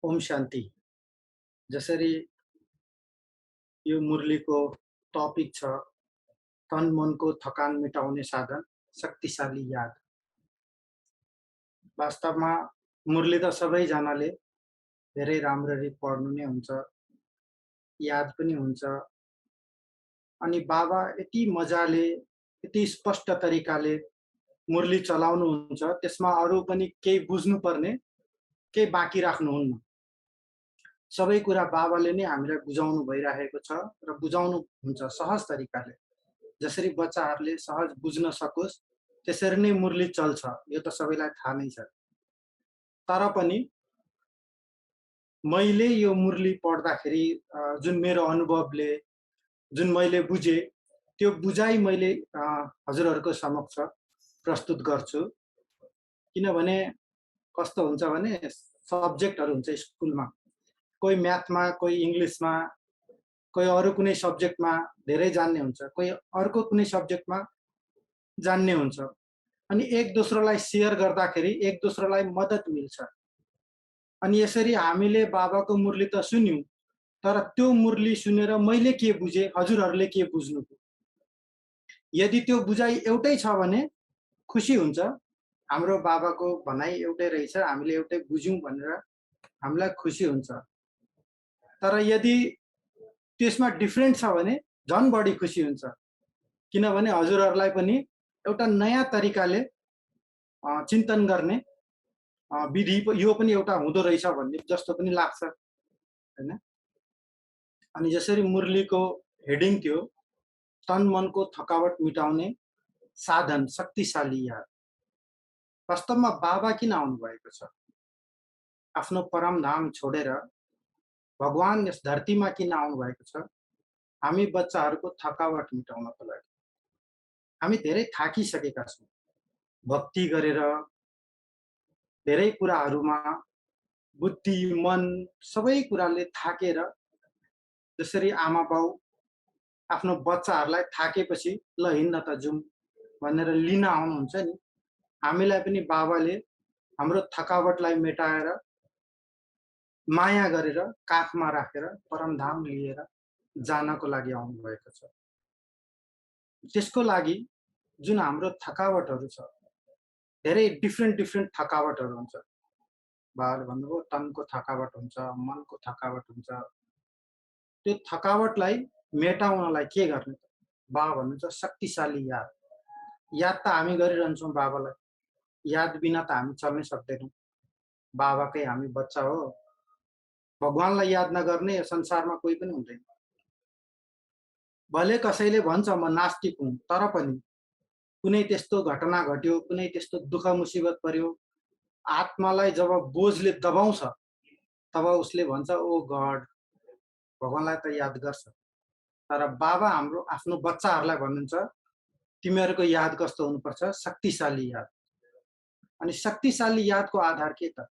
ओम शान्ति। जसरी यो मुरलीको टपिक छ तन मनको थकान मेटाउने साधन शक्तिशाली याद। वास्तवमा मुरली त सबैजनाले धेरै राम्ररी पढ्नु नै हुन्छ, याद पनि हुन्छ। अनि बाबा यति मजाले यति स्पष्ट तरिकाले मुरली चलाउनुहुन्छ, त्यसमा अरू पनि केही बुझ्नुपर्ने केही बाँकी राख्नुहुन्न। सबै कुरा बाबाले नै हामीलाई बुझाउनु भइरहेको छ र बुझाउनु हुन्छ सहज तरिकाले। जसरी बच्चाहरूले सहज बुझ्न सकोस् त्यसरी नै मुरली चल्छ, यो त सबैलाई थाहा नै छ। तर पनि मैले यो मुरली पढ्दाखेरि जुन मेरो अनुभवले जुन मैले बुझे त्यो बुझाइ मैले हजुरहरूको समक्ष प्रस्तुत गर्छु। किनभने कस्तो हुन्छ भने सब्जेक्टहरु हुन्छ स्कुलमा, कोही म्याथमा, कोही इङ्ग्लिसमा, कोही अरू कुनै सब्जेक्टमा धेरै जान्ने हुन्छ, कोही अर्को कुनै सब्जेक्टमा जान्ने हुन्छ। अनि एक दोस्रोलाई सेयर गर्दाखेरि एक दोस्रोलाई मद्दत मिल्छ। अनि यसरी हामीले बाबाको मुरली त सुन्यौँ, तर त्यो मुरली सुनेर मैले के बुझेँ, हजुरहरूले के बुझ्नुभयो? यदि त्यो बुझाइ एउटै छ भने खुसी हुन्छ। हाम्रो बाबाको भनाइ एउटै रहेछ, हामीले एउटै बुझ्यौँ भनेर हामीलाई खुसी हुन्छ। तर यदि त्यसमा डिफरेन्ट छ भने झन् बढी खुसी हुन्छ। किनभने हजुरहरूलाई पनि एउटा नयाँ तरिकाले चिन्तन गर्ने विधि यो पनि एउटा हुँदो रहेछ भन्ने जस्तो पनि लाग्छ, हैन? अनि जसरी मुरलीको हेडिङ थियो, तन मनको थकावट मेटाउने साधन शक्तिशाली याद। वास्तवमा बाबा किन आउनुभएको छ? आफ्नो परमधाम छोडेर भगवान यस धरतीमा किन आउनुभएको छ? हामी बच्चाहरूको थकावट मेटाउनको लागि। हामी धेरै थाकिसकेका छौँ। भक्ति गरेर धेरै कुराहरूमा बुद्धि, मन सबै कुराले थाकेर जसरी आमा-बाउ आफ्नो बच्चाहरूलाई थाकेपछि ल हिँड्न त जाऊँ भनेर लिन आउनुहुन्छ नि, हामीलाई पनि बाबाले हाम्रो थकावटलाई मेटाएर माया गरेर काखमा राखेर परमधाम लिएर जानको लागि आउनुभएको छ। त्यसको लागि जुन हाम्रो थकावटहरू छ, धेरै डिफ्रेन्ट थकावटहरू हुन्छ। बाबाले भन्नुभयो तनको थकावट हुन्छ, मनको थकावट हुन्छ। त्यो थकावटलाई मेटाउनलाई के गर्ने त? बाबा भन्नुहुन्छ शक्तिशाली याद। याद त हामी गरिरहन्छौँ बाबालाई। याद बिना त हामी चल्नै सक्दैनौँ। बाबाकै हामी बच्चा हो। भगवानलाई याद नगर्ने यो संसारमा कोही पनि हुँदैन। भले कसैले भन्छ म नास्तिक हुँ, तर पनि कुनै त्यस्तो घटना घट्यो, कुनै त्यस्तो दुःख मुसिबत पर्यो, आत्मालाई जब बोझले दबाउँछ, तब उसले भन्छ ओ गड, भगवानलाई त याद गर्छ। तर बाबा हाम्रो आफ्नो बच्चाहरूलाई भन्नुहुन्छ तिमीहरूको याद कस्तो हुनुपर्छ? शक्तिशाली याद। अनि शक्तिशाली यादको आधार के त?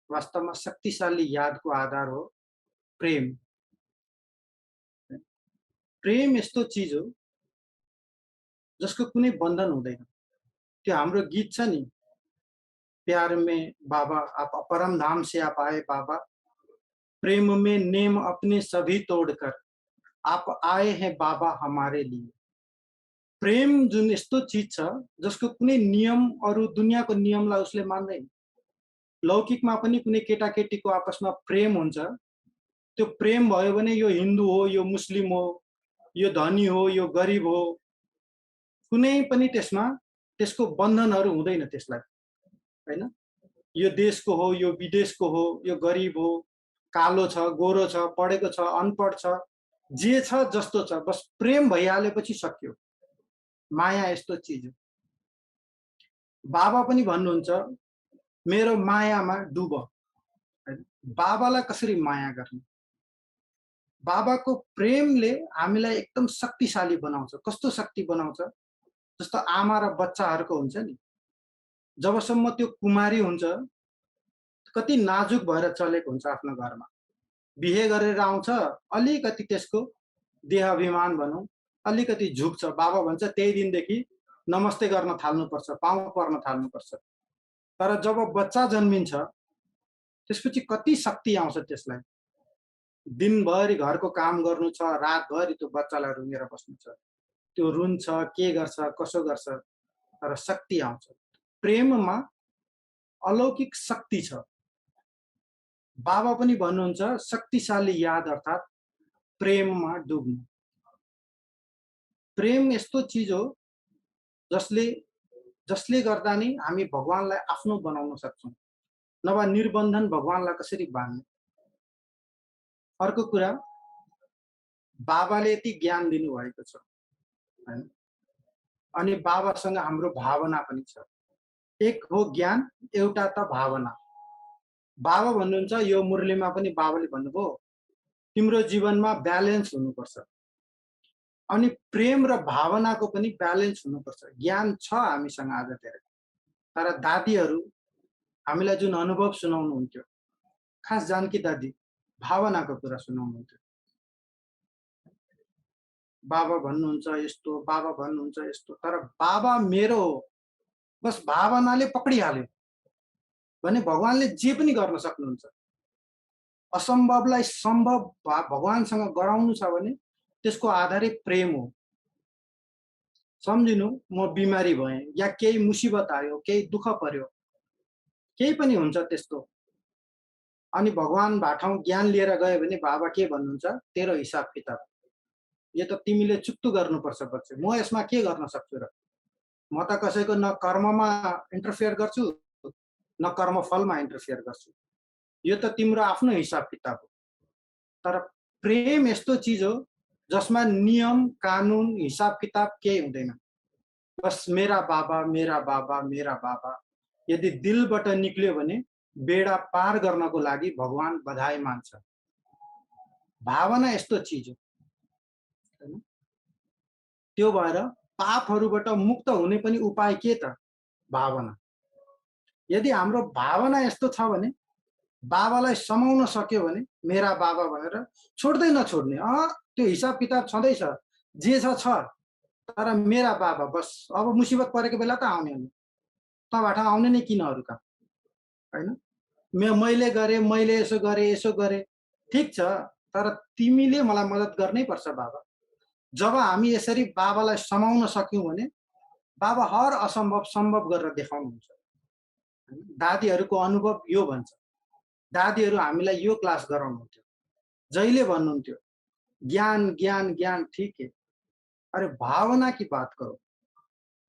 वास्तवमा शक्तिशाली यादको आधार हो प्रेम। प्रेम यस्तो चिज हो जसको कुनै बन्धन हुँदैन। त्यो हाम्रो गीत छ नि, प्यार में बाबा आप परम धाम से आप आए बाबा, प्रेम में नेम अपने सभी तोड़कर आप आए हैं बाबा हमारे लिए। प्रेम जुन यस्तो चिज छ जसको कुनै नियम अरू दुनियाँको नियमलाई उसले मान्दैन। लौकिकमा पनि कुनै केटाकेटीको आपसमा प्रेम हुन्छ, त्यो प्रेम भयो भने यो हिन्दू हो, यो मुस्लिम हो, यो धनी हो, यो गरिब हो, कुनै पनि त्यसमा त्यसको बन्धनहरू हुँदैन त्यसलाई, हैन? यो देशको हो, यो विदेशको हो, यो गरिब हो, कालो छ, गोरो छ, पढेको छ, अनपढ छ, जे छ जस्तो छ, बस प्रेम भइहालेपछि सक्यो। माया यस्तो चिज हो। बाबा पनि भन्नुहुन्छ मेरो मायामा डुब। बाबालाई कसरी माया गर्ने? बाबाको प्रेमले हामीलाई एकदम शक्तिशाली बनाउँछ। कस्तो शक्ति बनाउँछ? जस्तो आमा र बच्चाहरूको हुन्छ नि, जबसम्म त्यो कुमारी हुन्छ, कति नाजुक भएर चलेको हुन्छ आफ्नो घरमा। बिहे गरेर आउँछ, अलिकति त्यसको देहाभिमान भनौँ, अलिकति झुक्छ। बाबा भन्छ त्यही दिनदेखि नमस्ते गर्न थाल्नुपर्छ, पाउँ पर्न थाल्नुपर्छ। तर जब बच्चा जन्मिन्छ, त्यसपछि कति शक्ति आउँछ त्यसलाई। दिनभरि घरको काम गर्नु छ, रातभरि त्यो बच्चालाई रुँगेर बस्नु छ। त्यो रुन्छ, के गर्छ, कसो गर्छ, तर शक्ति आउँछ। प्रेममा अलौकिक शक्ति छ। बाबा पनि भन्नुहुन्छ शक्तिशाली याद अर्थात् प्रेममा डुब्नु। प्रेम यस्तो चिज हो जसले गर्दा नि हामी भगवानलाई आफ्नो बनाउन सक्छौँ। नभए निर्बन्धन भगवानलाई कसरी बाँध्ने? अर्को कुरा, बाबाले यति ज्ञान दिनुभएको छ, हैन? अनि बाबासँग हाम्रो भावना पनि छ। एक हो ज्ञान, एउटा त भावना। बाबा भन्नुहुन्छ यो मुरलीमा पनि बाबाले भन्नुभयो तिम्रो जीवनमा ब्यालेन्स हुनुपर्छ। अनि प्रेम र भावनाको पनि ब्यालेन्स हुनुपर्छ। ज्ञान छ हामीसँग आज धेरै, तर दादीहरू हामीलाई जुन अनुभव सुनाउनुहुन्थ्यो, खास जानकी दादी भावनाको कुरा सुनाउनुहुन्थ्यो। बाबा भन्नुहुन्छ यस्तो, बाबा भन्नुहुन्छ यस्तो, तर बाबा मेरो हो, बस भावनाले पक्रिहाल्यो भने भगवानले जे पनि गर्न सक्नुहुन्छ। असम्भवलाई सम्भव भगवानसँग गराउनु छ भने त्यसको आधारै प्रेम हो। सम्झिनु, म बिमारी भएँ या केही मुसिबत आयो, केही दुःख पर्यो, केही पनि हुन्छ त्यस्तो, अनि भगवान भाठाउँ ज्ञान लिएर गयो भने बाबा के भन्नुहुन्छ, तेरो हिसाब किताब यो त तिमीले चुक्तु गर्नुपर्छ बच्चे, म यसमा के गर्न सक्छु र? म त कसैको न कर्ममा इन्टरफेयर गर्छु, न कर्मफलमा इन्टरफेयर गर्छु। यो त तिम्रो आफ्नो हिसाब किताब हो। तर प्रेम यस्तो चिज हो जसमा नियम, कानुन, हिसाब किताब केही हुँदैन। बस मेरा बाबा, मेरा बाबा, मेरा बाबा यदि दिलबाट निक्ल्यो भने बेडा पार गर्नको लागि भगवान बधाई मान्छ। भावना यस्तो चिज हो, हैन? त्यो भएर पापहरूबाट मुक्त हुने पनि उपाय के त? भावना। यदि हाम्रो भावना यस्तो छ भने बाबालाई समाउन सक्यो भने मेरा बाबा भनेर छोड्दै नछोड्ने, त्यो हिसाब किताब छँदैछ, जे छ तर मेरा बाबा बस, अब मुसिबत परेको बेला त आउने हो, तँबाट आउने नै किन अरू काम, होइन? मैले गरेँ, मैले यसो गरेँ, ठिक छ, तर तिमीले मलाई मद्दत गर्नै पर्छ बाबा। जब हामी यसरी बाबालाई समाउन सक्यौँ भने बाबा हर असम्भव सम्भव गरेर देखाउनुहुन्छ। दादीहरूको अनुभव यो भन्छ। दादीहरू हामीलाई यो क्लास गराउनुहुन्थ्यो। जहिले भन्नुहुन्थ्यो, ज्ञान ज्ञान ज्ञान ठीक है, अरे भावना की बात करो,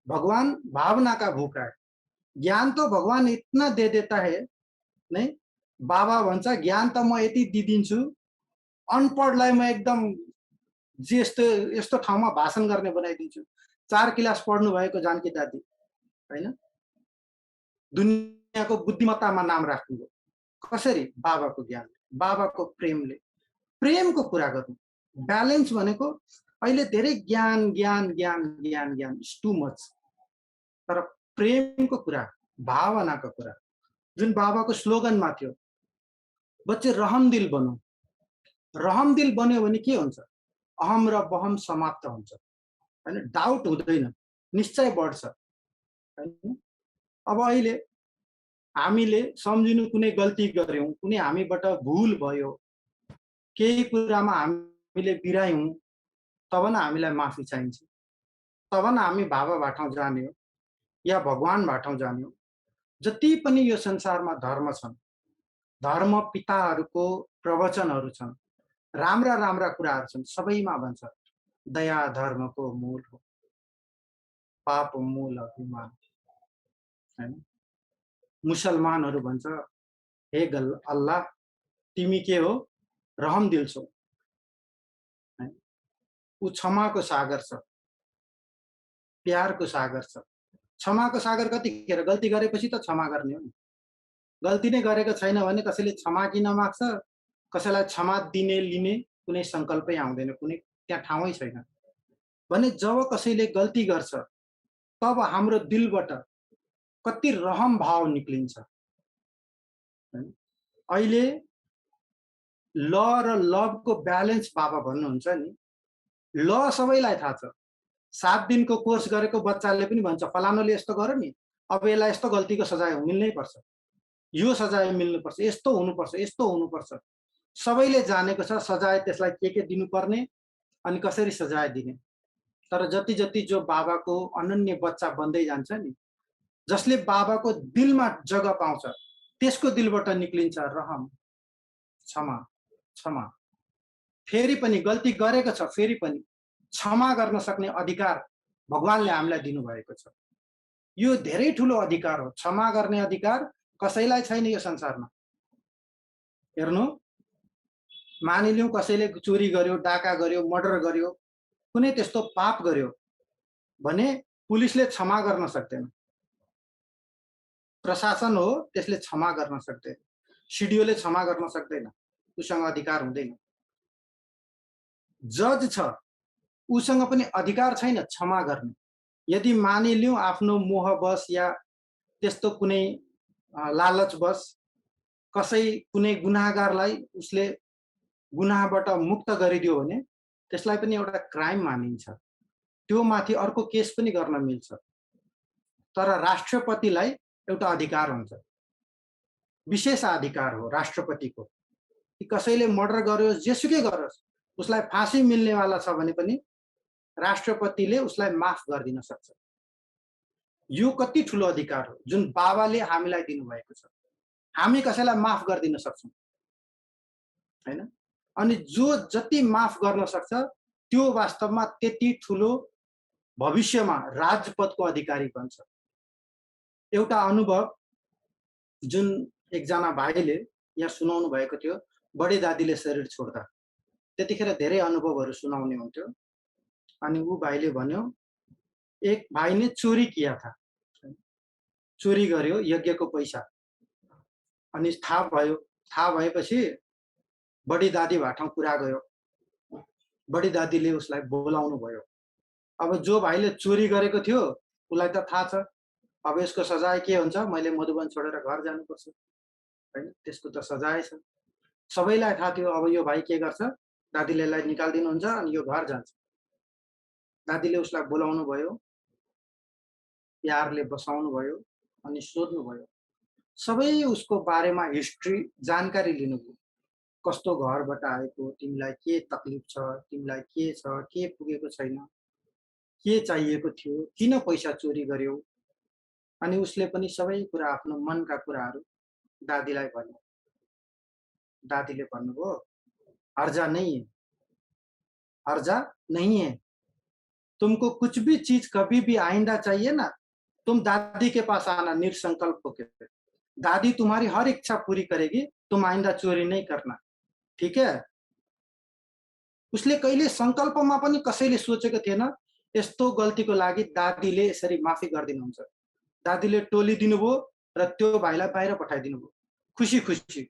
भगवान भावना का भूखा है। ज्ञान तो भगवान इतना दे देता है, नहीं? बाबा भन्छ ज्ञान त म यति दिदिन्छु, अनपढलाई म एकदम जे यस्तो यस्तो ठाउँमा भाषण गर्ने बनाइदिन्छु। 4 क्लास पढ्नु भएको जानकी दादी, हैन? दुनियाँको बुद्धिमत्तामा नाम राख्नुभयो। कसरी? बाबाको ज्ञानले, बाबाको प्रेमले। प्रेमको कुरा गर्नु। ब्यालेन्स भनेको अहिले धेरै ज्ञान ज्ञान ज्ञान ज्ञान ज्ञान इज टु मच, तर प्रेमको कुरा, भावनाको कुरा, जुन बाबाको स्लोगनमा थियो, बच्चे रहमदिल बनो। रहमदिल बन्यो भने के हुन्छ? अहम र बहम समाप्त हुन्छ, हैन? डाउट हुँदैन, निश्चय बढ्छ, हैन? अब अहिले हामीले सम्झिनु कुनै गल्ती गर्यौँ, कुनै हामीबाट भुल भयो, केही कुरामा हामीले बिरायौँ, तब न हामीलाई माफी चाहिन्छ। तब न हामी बाबा भाठाउँ जाने हो या भगवान भाठाउँ जाने हो। जति पनि यो संसारमा धर्म छन्, धर्म पिताहरूको प्रवचनहरू छन्, राम्रा राम्रा कुराहरू छन्, सबैमा भन्छ दया धर्मको मूल हो, पाप मूल अभिमान, हैन? मुसलमानहरू भन्छ, हे अल्लाह तिमी के हो? रहमदिल छौ, हैन? ऊ क्षमाको सागर छ, प्यारको सागर छ। क्षमाको सागर कतिखेर? गल्ती गरेपछि त क्षमा गर्ने हो नि। गल्ती नै गरेको छैन भने कसैले क्षमा किन माग्छ? कसैलाई क्षमा दिने लिने कुनै सङ्कल्पै आउँदैन, कुनै त्यहाँ ठाउँै छैन। भने जब कसैले गल्ती गर्छ तब हाम्रो दिलबाट कति रहम भाव निक्लिन्छ, हैन? अहिले ल र लभको ब्यालेन्स बाबा भन्नुहुन्छ नि। ल सबैलाई थाहा छ। 7 दिनको कोर्स गरेको बच्चाले पनि भन्छ फलानोले यस्तो गर्यो नि, अब यसलाई यस्तो गल्तीको सजाय मिल्नै पर्छ, यो सजाय मिल्नुपर्छ, यस्तो हुनुपर्छ, यस्तो हुनुपर्छ। सबैले जानेको छ सजाय त्यसलाई के दिनुपर्ने अनि कसरी सजाय दिने। तर जति जति जो बाबाको अनन्य बच्चा बन्दै जान्छ नि, जसले बाबाको दिलमा जग्गा पाउँछ, त्यसको दिलबाट निक्लिन्छ रहम, क्षमा, क्षमा। फेरि पनि गल्ती गरेको छ, फेरि पनि क्षमा गर्न सक्ने अधिकार भगवानले हामीलाई दिनुभएको छ। यो धेरै ठुलो अधिकार हो। क्षमा गर्ने अधिकार कसैलाई छैन यो संसारमा। हेर्नु, मानिलिउँ कसैले चोरी गर्यो, डाका गर्यो, मर्डर गर्यो, कुनै त्यस्तो पाप गर्यो भने पुलिसले क्षमा गर्न सक्दैन। प्रशासन हो त्यसले क्षमा गर्न सक्दैन। सिडिओले क्षमा गर्न सक्दैन, उसँग अधिकार हुँदैन। जज छ, उसँग पनि अधिकार छैन क्षमा गर्ने। यदि मानिलिउँ आफ्नो मोहवश या त्यस्तो कुनै लालचवश कसै कुनै गुनाहगारलाई उसले गुनाहबाट मुक्त गरिदियो भने त्यसलाई पनि एउटा क्राइम मानिन्छ, त्यो माथि अर्को केस पनि गर्न मिल्छ। तर राष्ट्रपतिलाई एउटा अधिकार हुन्छ, विशेष अधिकार हो राष्ट्रपतिको, कि कसैले मर्डर गर्योस् जेसुकै गरोस् उसलाई फाँसी मिल्नेवाला छ भने पनि राष्ट्रपतिले उसलाई माफ गरिदिन सक्छ। यो कति ठुलो अधिकार हो जुन बाबाले हामीलाई दिनुभएको छ। हामी कसैलाई माफ गरिदिन सक्छौँ हैन? अनि जो जति माफ गर्न सक्छ त्यो वास्तवमा त्यति ठुलो भविष्यमा राजपथको अधिकारी बन्छ। एउटा अनुभव जुन एकजना भाइले यहाँ सुनाउनु भएको थियो, बडी दादीले शरीर छोड्दा त्यतिखेर धेरै अनुभवहरू सुनाउने हुन्थ्यो। अनि ऊ भाइले भन्यो, एक भाइ ने चोरी किया था, चोरी गर्यो यज्ञको पैसा। अनि थाहा भएपछि बडी दादी भएको ठाउँ कुरा गयो, बडी दादीले उसलाई बोलाउनु भयो। अब जो भाइले चोरी गरेको थियो उसलाई त थाहा छ अब यसको सजाय के हुन्छ, मैले मधुबन छोडेर घर जानुपर्छ हैन, त्यसको त सजाय छ। सबैलाई थाहा थियो अब यो भाइ के गर्छ, दादीले यसलाई निकाल्दिनुहुन्छ अनि यो घर जान्छ। दादीले उसलाई बोलाउनु भयो, प्यारले बसाउनु भयो अनि सोध्नु भयो, सबै उसको बारेमा हिस्ट्री जानकारी लिनुभयो। कस्तो घरबाट आएको, तिमीलाई के तकलिफ छ, तिमीलाई के छ, के पुगेको छैन, के चाहिएको थियो, किन पैसा चोरी गर्यौ। अनि उसले पनि सबै कुरा आफ्नो मनका कुराहरू दादीलाई भन्यो। दादीले भन्नुभयो, हर्जा नहीं है, हर्जा नहीं है, तुमको कुछ भी चीज कभी भी आइंदा चाहिए ना, तुम दादी के पास आना निसंकल्प होकर, दादी तुम्हारी हर इच्छा पूरी करेगी, तुम आइंदा चोरी नहीं करना, ठीक है। उसले कहिले संकल्पमा पनि कसैले सोचेको थिएन यस्तो गल्तीको लागि दादीले यसरी माफी गरिदिनुहुन्छ। दादीले टोली दिनुभयो र त्यो भाइलाई बाहिर पठाइदिनु भयो, खुसी खुसी।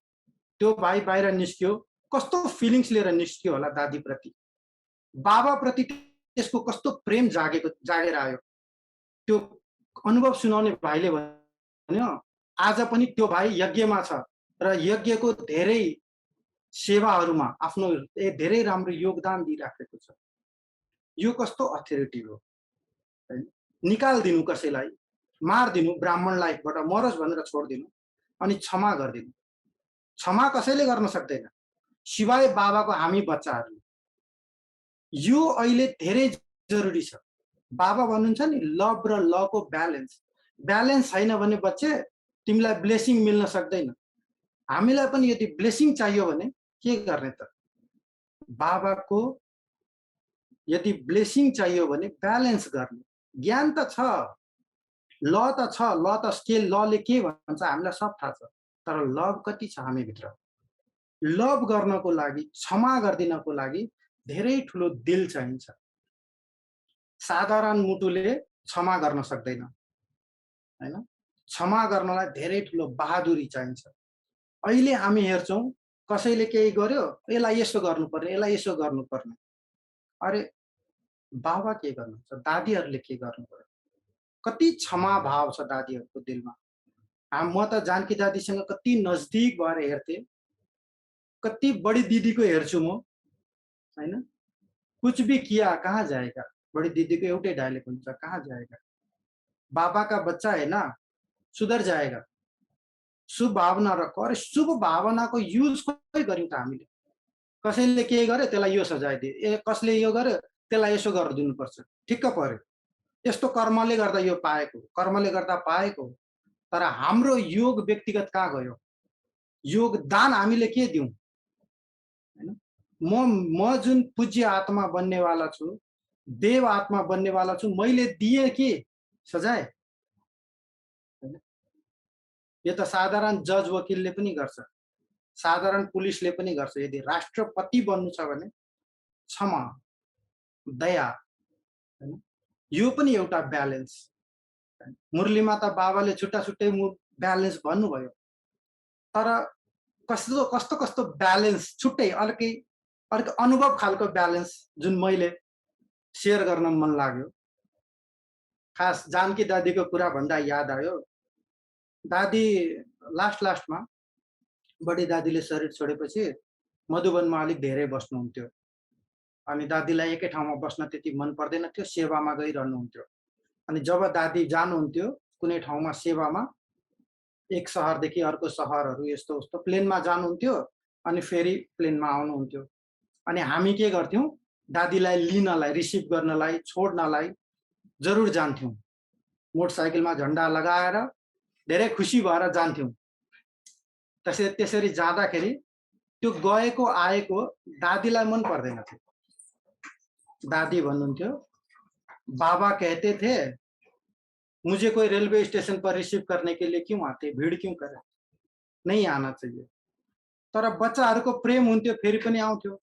त्यो भाइ बाहिर निस्क्यो, कस्तो फिलिङ्स लिएर निस्क्यो होला दादी प्रति, बाबा प्रति त्यसको कस्तो प्रेम जागेर आयो। त्यो अनुभव सुनाउने भाइले भन्यो, आज पनि त्यो भाइ यज्ञमा छ र यज्ञको धेरै सेवाहरूमा आफ्नो धेरै राम्रो योगदान दिइराखेको छ। यो कस्तो अथोरिटी हो, निकाल्दिनु कसैलाई, मार्दिनु, ब्राह्मणलाईबाट मरोस् भनेर छोड्दिनु अनि क्षमा गरिदिनु। क्षमा कसैले गर्न सक्दैन सिवाय बाबाको हामी बच्चाहरूले। यो अहिले धेरै जरुरी छ। बाबा भन्नुहुन्छ नि लभ र लको ब्यालेन्स, ब्यालेन्स छैन भने बच्चे तिमीलाई ब्लेसिङ मिल्न सक्दैन। हामीलाई पनि यदि ब्लेसिङ चाहियो भने के गर्ने त, बाबाको यदि ब्लेसिङ चाहियो भने ब्यालेन्स गर्ने ज्ञान त छ, ल त छ, ल त स्केल, लले के भन्छ हामीलाई सब थाहा छ, तर लभ कति छ हामी भित्र। लभ गर्नको लागि, क्षमा गरिदिनको लागि धेरै ठुलो दिल चाहिन्छ। साधारण मुटुले क्षमा गर्न सक्दैन हैन, क्षमा गर्नलाई धेरै ठुलो बहादुरी चाहिन्छ। अहिले हामी हेर्छौं कसैले केही गर्यो, यसलाई यसो गर्नुपर्ने, यसलाई यसो गर्नुपर्ने। अरे बाबा के गर्नुहुन्छ, दादीहरूले के गर्नुपर्यो, कति क्षमा भाव छ दादीहरूको दिलमा। म त जानकी दादीसँग कति नजदिक भएर हेर्थे, कति बडी दिदीको हेर्छु म हैन। कुछ भी किया कहाँ जाएगा, बडी दिदीको एउटै डायलग हुन्छ, कहाँ जाएगा, बाबा का बच्चा है ना, सुधर जाएगा। शुभ भावना रख। अरे शुभ भावनाको युज कहिले गर्यौं त हामीले। कसैले के गर्यो त्यसलाई यो सजाय दिए, कसले यो गर्यो त्यसलाई यसो गरिदिनुपर्छ, ठिक्क पर्यो, यस्तो कर्मले गर्दा यो पाएको, कर्मले गर्दा पाएको। तर हाम्रो योग व्यक्तिगत कहाँ गयो, योगदान हामीले के दिउँ हैन। म जुन पूज्य आत्मा बन्नेवाला छु, देव आत्मा बन्नेवाला छु, मैले दिए के सजाय हैन। यो त साधारण जज वकिलले पनि गर्छ, साधारण पुलिसले पनि गर्छ। यदि राष्ट्रपति बन्नु छ भने क्षमा, दया हैन, यो पनि एउटा ब्यालेन्स। मुरलीमा त बाबाले छुट्टा छुट्टै ब्यालेन्स भन्नुभयो, तर कस्तो कस्तो कस्तो ब्यालेन्स छुट्टै अर्कै अनुभव खालको ब्यालेन्स जुन मैले शेयर गर्न मन लाग्यो। खास जानकी दादीको कुरा भन्दा याद आयो, दादी लास्टमा बडी दादीले शरीर छोडेपछि मधुवनमा अलिक धेरै बस्नुहुन्थ्यो। अनि दादीलाई एकै ठाउँमा बस्न त्यति मन पर्दैन थियो, सेवामा गइरहनुहुन्थ्यो। अनि जब दादी जानुहुन्थ्यो कुनै ठाउँमा सेवामा, एक सहरदेखि अर्को सहरहरू यस्तो-उस्तो प्लेनमा जानुहुन्थ्यो अनि फेरि प्लेनमा आउनुहुन्थ्यो। अनि हामी के गर्थ्यौँ, दादीलाई लिनलाई, रिसिभ गर्नलाई, छोड्नलाई जरुर जान्थ्यौँ। मोटरसाइकलमा झन्डा लगाएर धेरै खुसी भएर जान्थ्यौँ। त्यसरी जाँदाखेरि त्यो गएको आएको दादीलाई मन पर्दैन थियो। दादी भन्नुहुन्थ्यो, "बाबा कहते थे, मुझे कोई रेलवे स्टेशन पर रिसीव करने के लिए क्यों आते? भीड़ क्यों करे? नहीं आना चाहिए।" तर बच्चाहरूको प्रेम हुन्थ्यो फेरि पनि आउँथ्यो।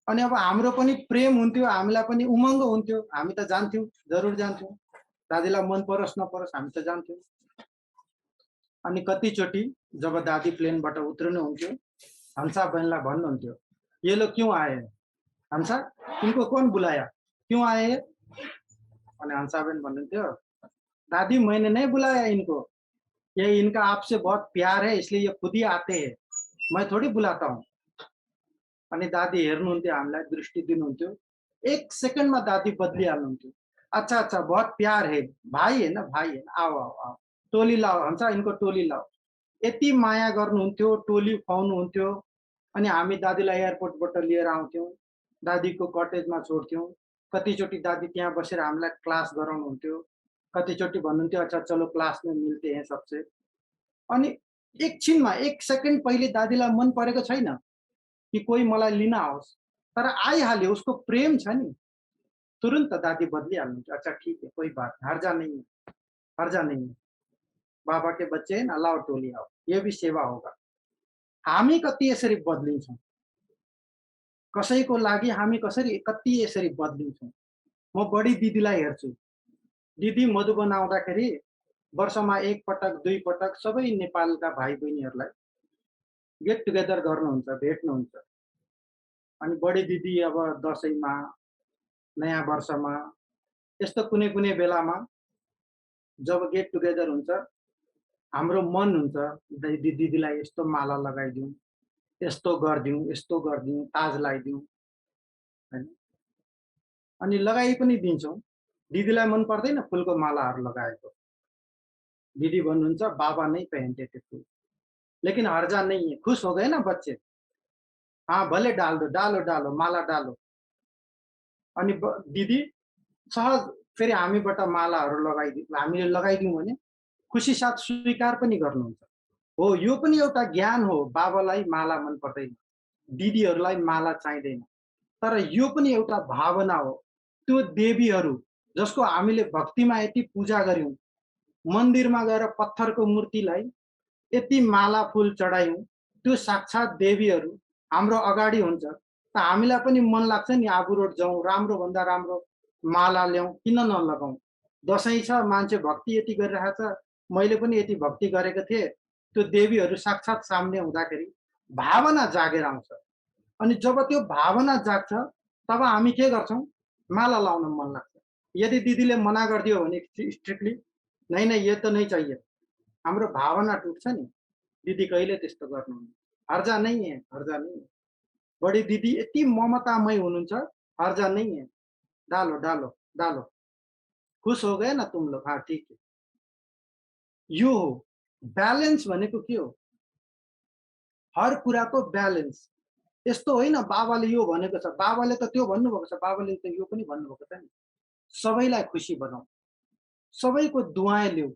अनि अब हाम्रो पनि प्रेम हुन्थ्यो, हामीलाई पनि उमङ्ग हुन्थ्यो, हामी त जान्थ्यौँ, जरुर जान्थ्यौँ। दादीलाई मन परोस् नपरोस् हामी त जान्थ्यौँ। अनि कतिचोटि जब दादी प्लेनबाट उत्रिनुहुन्थ्यो, हंसा बहनलाई भन्नुहुन्थ्यो, "ये लोग क्यों आए हैं? हंसा, इनको कौन बुलाया? क्यों आए हैं?" अनि हंसा बहन भन्नुहुन्थ्यो, "दादी मैंने नहीं बुलाया इनको, ये इनका आपसे बहुत प्यार है इसलिए ये खुद ही आते हैं, मैं थोड़ी बुलाता हूँ।" अनि दादी हेर्नुहुन्थ्यो हामीलाई, दृष्टि दिनुहुन्थ्यो। 1 सेकन्डमा दादी बदलिहाल्नुहुन्थ्यो। "अच्छा, अच्छा बहुत प्यार है, भाइ है ना, भाइ है ना, आओ, आओ, आओ, टोली लाओ भन्छ, यिनको टोली लाओ।" यति माया गर्नुहुन्थ्यो, टोली खुवाउनुहुन्थ्यो। अनि हामी दादीलाई एयरपोर्टबाट लिएर आउँथ्यौँ, दादीको कटेजमा छोड्थ्यौँ। कतिचोटि दादी त्यहाँ बसेर हामीलाई क्लास गराउनुहुन्थ्यो। कतिचोटि भन्नुहुन्थ्यो, "अच्छा चलो क्लास में मिलते हैं सबसे।" अनि एकछिनमा 1 सेकेन्ड पहिले दादीलाई मन परेको छैन कि कोही मलाई लिन आओस्। तर आइहाल्यो, उसको प्रेम छ नि, तुरुन्त दादी बदलिहाल्नुहुन्छ। "अच्छा ठीक है, कोई बात नहीं, हर्जा नहीं है, हर्जा नहीं है। बाबा के बच्चे हैं ना, लाओ टोली आओ, ये भी सेवा होगा।" हामी कति यसरी बदलिन्छौँ, कसैको लागि हामी कति यसरी बदलिन्छौँ। म बडी दिदीलाई हेर्छु। दिदी मधुबन आउँदाखेरि वर्षमा 1 पटक 2 पटक सबै नेपालका भाइ-बहिनीहरूलाई गेट टुगेदर गर्नुहुन्छ, भेट्नुहुन्छ। अनि बडी दिदी अब दसैँमा, नयाँ वर्षमा, यस्तो कुनै-कुनै बेलामा जब गेट टुगेदर हुन्छ, हाम्रो मन हुन्छ दिदीलाई यस्तो माला लगाइदिउँ, यस्तो गरिदिउँ, यस्तो गरिदिउँ, ताज लगाइदिउँ, हैन? अनि लगाई पनि दिन्छौँ। दिदीलाई मन पर्दैन फुलको मालाहरू लगाएको। दीदी भन्नुहुन्छ, "बाबा नहीं पहनते थे फूल, लेकिन हर्जा नहीं है, खुश हो गए ना बच्चे? हाँ, भले डाल दो, डालो, डालो, माला डालो।" अनि दिदी सहज फेरि हामीबाट मालाहरू हामीले लगाइदिउँ भने खुसी साथ स्वीकार पनि गर्नुहुन्छ। हो, यो पनि एउटा ज्ञान हो, बाबालाई माला मन पर्दैन, दिदीहरूलाई माला चाहिँदैन। तर यो पनि एउटा भावना हो। त्यो देवीहरू जसको हामीले भक्तिमा यति पूजा गर्यौँ, मन्दिरमा गएर पत्थरको मूर्तिलाई यति माला फूल चढायौँ, त्यो साक्षात् देवीहरू हाम्रो अगाडि हुन्छ। त हामीलाई पनि मन लाग्छ नि आबु रोड जाउँ, राम्रोभन्दा राम्रो माला ल्याउँ, किन नलगाउँ? दसैँ छ, मान्छे भक्ति यति गरिरहेको छ, मैले पनि यति भक्ति गरेको थिएँ। त्यो देवीहरू साक्षात् सामने हुँदाखेरि भावना जागेर आउँछ। अनि जब त्यो भावना जाग्छ, तब हामी के गर्छौँ? माला लाउन मन लाग्छ। यदि दिदीले मना गरिदियो भने स्ट्रिक्टली, "नहीं, नहीं, ये तो नहीं चाहिए।" हाम्रो भावना टुट्छ नि। दिदी कहिले त्यस्तो गर्नुहुन्न। "हर्जा नहीं है, हर्जा नहीं है।" बड़ी दीदी यति ममतामय हुनुहुन्छ, "हर्जा नहीं है, डालो, डालो, डालो। खुश हो गए ना तुम लोग? हाँ, ठीक है।" यो हो। ब्यालेन्स भनेको के हो? हर कुराको ब्यालेन्स। यस्तो होइन बाबाले यो भनेको छ, बाबाले त त्यो भन्नुभएको छ, बाबाले त यो पनि भन्नुभएको छ नि। सबैलाई खुसी बनाऊ, सबैको दुआई लिऊ।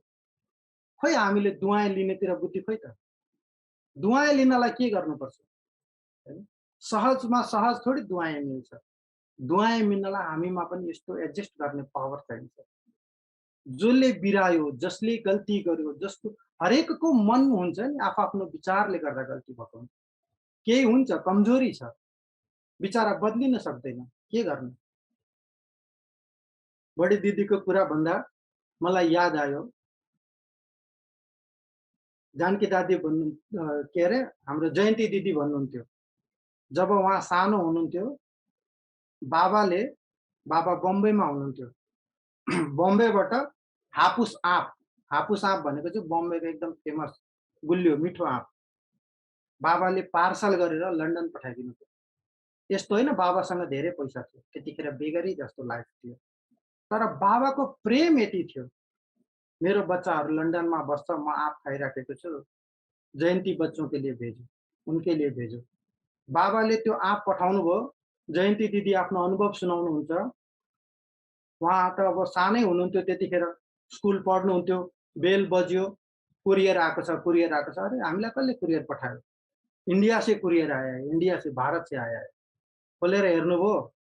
खोइ हामीले दुआई लिनेतिर बुद्धि खोइ त। दुआई लिनलाई के गर्नुपर्छ? हैन? सहजमा सहज थोडी दुआई मिल्छ। दुआई मिल्नलाई हामीमा पनि यस्तो एडजस्ट गर्ने पावर चाहिन्छ। जसले बिरायो, जसले गल्ती गर्यो, जसको हरेकको मन हुन्छ नि आफ्नो विचारले गर्दा गल्ती भएको हुन्छ। केही हुन्छ, कमजोरी छ, बिचारा बदलिन सक्दैन, के गर्नु? बडी दिदीको कुरा भन्दा मलाई याद आयो, जानकी दादी के अरे हाम्रो जयन्ती दिदी भन्नुहुन्थ्यो। जब उहाँ सानो हुनुहुन्थ्यो, बाबाले बाबा बम्बईमा हुनुहुन्थ्यो। बम्बईबाट हापुस आँप, हापुस आँप भनेको चाहिँ बम्बईको एकदम फेमस गुलियो मिठो आँप। बाबाले पार्सल गरेर लन्डन पठाइदिनु भयो। यस्तो होइन बाबासँग धेरै पैसा थियो, त्यतिखेर बेगरी जस्तो लाइफ थियो। तर बाबाको प्रेम यति थियो, मेरो बच्चाहरू लन्डनमा बस्छ, म आँप खाइराखेको छु, जयन्ती बच्चों के लिए भेजो, उनके लिए भेजो। बाबाले त्यो आँप पठाउनु भयो, जयन्ती दिदी आफ्नो अनुभव सुनाउनुहुन्छ। उहाँ त अब सानै हुनुहुन्थ्यो त्यतिखेर, स्कुल पढ्नुहुन्थ्यो, बेल बज्यो, कुरियर आएको छ, कुरियर आएको छ। अरे हामीलाई कसले कुरियर पठायो? इंडिया से कुरियर आया है, इंडिया से, भारत से आया है। खोलेर हेर्नुभयो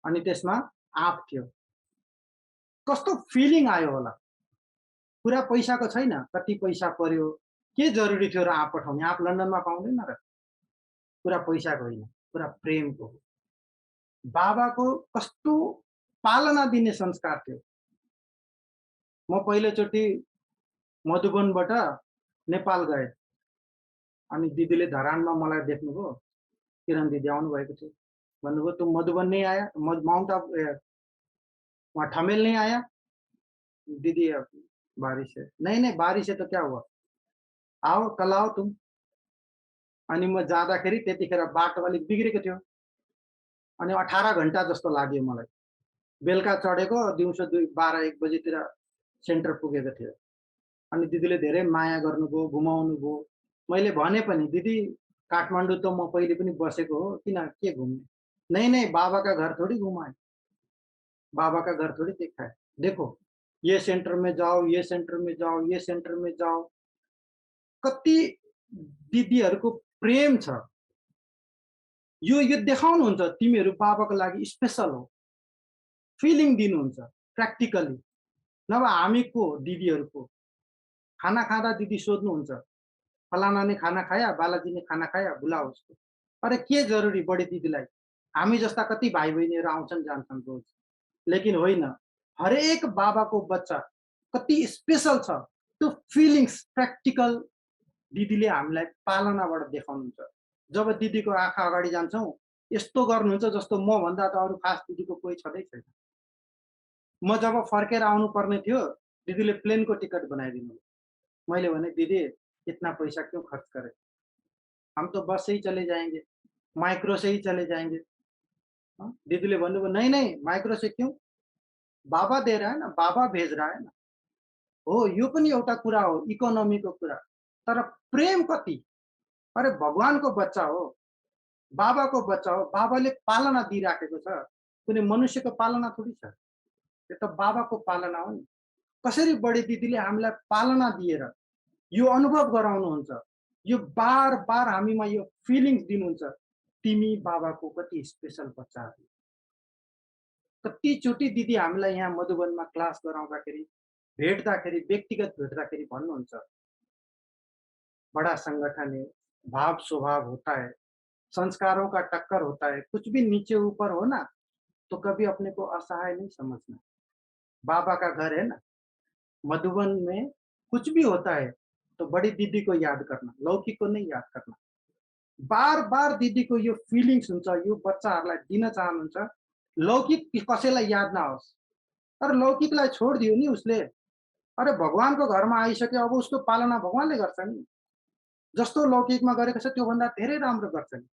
अनि त्यसमा आँप थियो। कस्तो फिलिङ आयो होला? पुरा पैसाको छैन, कति पैसा पर्यो, के जरुरी थियो र आँप पठाउने? आँप लन्डनमा पाउँदैन र? कुरा पैसाको होइन, कुरा प्रेमको हो। बाबाको कस्तो पालना दिने संस्कार थियो। म पहिलोचोटि मधुबनबाट नेपाल गएँ अनि दिदीले धरानमा मलाई देख्नुभयो, किरण दिदी आउनुभएको थियो। भन्नुभयो, "तुम मधुबन नहीं आया? माउंट आबू वहाँ ठमेल नहीं आया?" दीदी बारिश है। "नहीं, नहीं बारिश है तो क्या हुआ? आओ, कल आओ तुम।" अनि म जाँदाखेरि त्यतिखेर बाटो अलिक बिग्रेको थियो अनि 18 घन्टा जस्तो लाग्यो मलाई। बेलुका चढेको दिउँसो 12-1 बजेतिर सेन्टर पुगेको थियो। अनि दिदीले धेरै माया गर्नुभयो, घुमाउनुभयो। मैले भने पनि, "दिदी काठमाडौँ त म पहिले पनि बसेको हो, किन के घुम्ने?" "नहीं, नहीं बाबा का घर थोड़ी घुमाए, बाबा का घर थोड़ी दिखाए। देखो, ये सेंटर में जाओ, ये सेंटर में जाओ, ये सेंटर में जाओ।" कति दिदीहरूको प्रेम छ। यो देखाउनुहुन्छ तिमीहरू बाबाको लागि स्पेशल हो। फिलिङ दिनुहुन्छ प्र्याक्टिकली। नभए हामी को दिदीहरूको? खाना खाँदा दिदी सोध्नुहुन्छ, फलाना ने खाना खाया, बालाजी ने खाना खाया, बुलाओ उसको। अरे के जरुरी बढी दिदीलाई? हामी जस्ता कति भाइ बहिनीहरू आउँछन् जान्छन् रोज। लेकिन होइन, हरेक बाबाको बच्चा कति स्पेशल छ, त्यो फिलिङ्स प्र्याक्टिकल दिदीले हामीलाई पालनाबाट देखाउनुहुन्छ। जब दिदीको आँखा अगाडि जान्छौँ, यस्तो गर्नुहुन्छ जस्तो मभन्दा त अरू खास दिदीको कोही छँदै छैन। म जब फर्केर आउनुपर्ने थियो, दिदीले प्लेनको टिकट बनाइदिनु भयो। मैंने भने, "दीदी इतना पैसा क्यों खर्च करें? हम तो बस से ही चले जाएंगे, माइक्रो से ही चले जाएंगे।" दीदीले भन्नुभयो, "नहीं नहीं माइक्रो से क्यों? बाबा दे रहा है ना, बाबा भेज रहा है ना।" हो, यो पनि एउटा कुरा हो, इकोनोमीको कुरा। तर प्रेम कति? अरे भगवानको बच्चा हो, बाबाको बच्चा हो, बाबाले पालना दिइराखेको छ। कुनै मनुष्यको पालना थोडी छ। यो त बाबाको पालना हो नि। कसरी बढी दिदीले हामीलाई पालना दिएर यो अनुभव गराउनुहुन्छ, यो बार-बार हामीमा यो फिलिङ्स दिनुहुन्छ, तिमी बाबाको कति स्पेशल बच्चाहरू। कतिचोटि दिदी हामीलाई यहाँ मधुबनमा क्लास गराउँदाखेरि, भेट्दाखेरि, व्यक्तिगत भेट्दाखेरि भन्नुहुन्छ, "बड़ा संगठन है, भाव स्वभाव होता है, संस्कारों का टक्कर होता है, कुछ भी नीचे ऊपर हो ना, तो कभी अपने को असहाय नहीं समझना। बाबा का घर है ना, मधुबन में कुछ भी होता है, तो बड़ी दीदी को याद करना, लौकी को नहीं याद करना।" बार-बार दिदीको यो फिलिङ्स हुन्छ, यो बच्चाहरूलाई दिन चाहनुहुन्छ, लौकिक कसैलाई याद नहोस्। तर लौकिकलाई छोडिदियो नि उसले। अरे भगवानको घरमा आइसक्यो, अब उसको पालना भगवानले गर्छ नि। जस्तो लौकिकमा गरेको छ त्योभन्दा धेरै राम्रो गर्छ नि।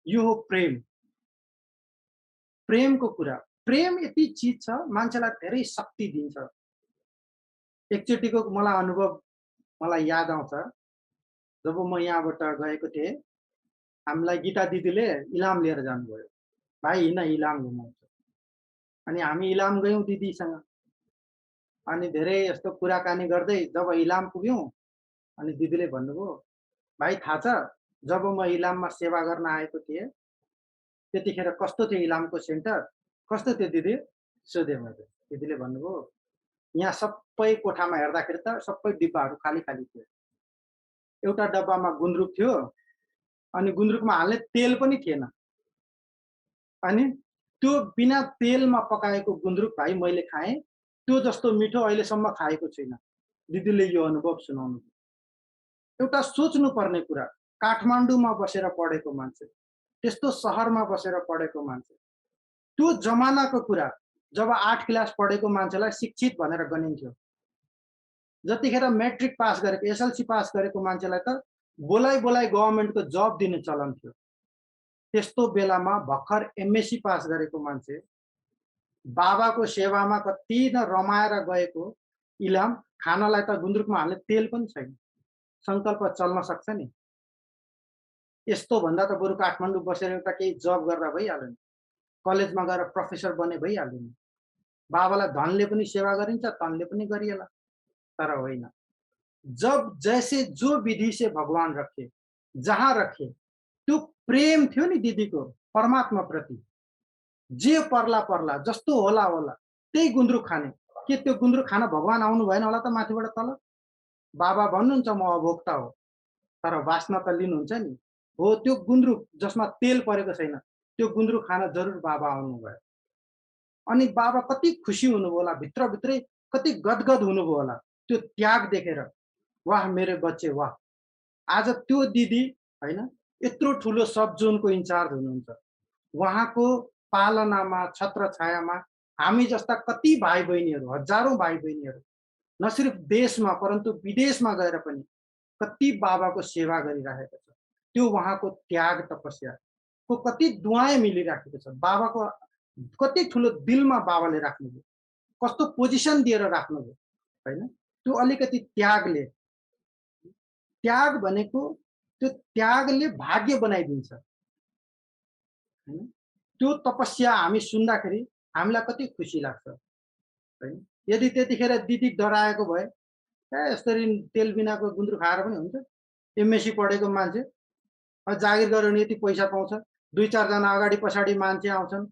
यो हो प्रेम, प्रेमको कुरा। प्रेम यति चिज छ, मान्छेलाई धेरै शक्ति दिन्छ। एकचोटिको मलाई याद आउँछ, जब म यहाँबाट गएको थिएँ, हामीलाई गीता दिदीले इलाम लिएर जानुभयो। "भाइ हिँड इलाम घुमाउँछु।" अनि हामी इलाम गयौँ दिदीसँग। अनि धेरै यस्तो कुराकानी गर्दै जब इलाम पुग्यौँ, अनि दिदीले भन्नुभयो, "भाइ थाहा छ, जब म इलाममा सेवा गर्न आएको थिएँ, त्यतिखेर कस्तो थियो इलामको सेन्टर? कस्तो थियो दिदी?" सोधेँ मैले। दिदीले भन्नुभयो, "यहाँ सबै कोठामा हेर्दाखेरि त सबै डिब्बाहरू खाली-खाली थियो। एउटा डब्बामा गुन्द्रुक थियो, अनि गुन्द्रुकमा हाल्ने तेल पनि थिएन। अनि त्यो बिना तेलमा पकाएको गुन्द्रुक भाइ मैले खाएँ, त्यो जस्तो मिठो अहिलेसम्म खाएको छुइनँ।" दिदीले यो अनुभव सुनाउनु भयो। एउटा सोच्नुपर्ने कुरा, काठमाडौँमा बसेर पढेको मान्छे, त्यस्तो सहरमा बसेर पढेको मान्छे, त्यो जमानाको कुरा, जब 8 क्लास पढेको मान्छेलाई शिक्षित भनेर गनिन्थ्यो। जतिखेर म्याट्रिक पास गरेको, एसएलसी पास गरेको मान्छेलाई त बोलाइ बोलाइ गभर्नमेन्टको जब दिने चलन थियो। त्यस्तो बेलामा भर्खर एमएससी पास गरेको मान्छे बाबाको सेवामा कति न रमाएर गएको इलाम खानलाई त गुन्द्रुकमा हाल्ने तेल पनि छैन। सङ्कल्प चल्न सक्छ नि। यस्तो भन्दा त बरु काठमाडौँ बसेर एउटा केही जब गरेर भइहाल्यो नि। कलेजमा गएर प्रोफेसर बने भइहाल्यो नि। बाबालाई धनले पनि सेवा गरिन्छ, तनले पनि गरिएला। तर होइन। जब जैसे जो विधि से भगवान रखे, जहाँ रखे, त्यो प्रेम थियो नि दिदीको परमात्मा प्रति। जे पर्ला पर्ला, जस्तो होला होला, त्यही गुन्द्रुक खाने। के त्यो गुन्द्रुक खान भगवान आउनु भएन होला त माथिबाट तल? बाबा भन्नुहुन्छ म अभोक्ता हो, तर वासना त लिनुहुन्छ नि। हो त्यो गुन्द्रुक जसमा तेल परेको छैन, त्यो गुन्द्रुक खान जरुर बाबा आउनुभयो। अनि बाबा कति खुसी हुनुभयो होला, भित्रभित्रै कति गदगद हुनुभयो होला त्यो त्याग देखेर। वाह मेरे बच्चे वाह! आज त्यो दिदी होइन यत्रो ठुलो सब जोनको इन्चार्ज हुनुहुन्छ। उहाँको पालनामा, छत्रछायामा हामी जस्ता कति भाइ-बहिनीहरू, हजारौँ भाइ-बहिनीहरू न सिर्फ देशमा परन्तु विदेशमा गएर पनि कति बाबाको सेवा गरिराखेको छ। त्यो उहाँको त्याग तपस्याको कति दुआई मिलिराखेको छ। बाबाको कति ठुलो दिलमा बाबाले राख्नुभयो। कस्तो पोजिसन दिएर राख्नुभयो, होइन? त्यो अलिकति त्यागले त्याग भनेको त्यो त्यागले भाग्य बनाइदिन्छ, होइन? त्यो तपस्या हामी सुन्दाखेरि हामीलाई कति खुसी लाग्छ, होइन? यदि त्यतिखेर दिदी डराएको भए, यसरी तेल बिनाको गुन्द्रुक खाएर पनि हुन्छ? एमएससी पढेको मान्छे, जागिर गरेर यति पैसा पाउँछ, 2-4 जना अगाडि पछाडि मान्छे आउँछन्,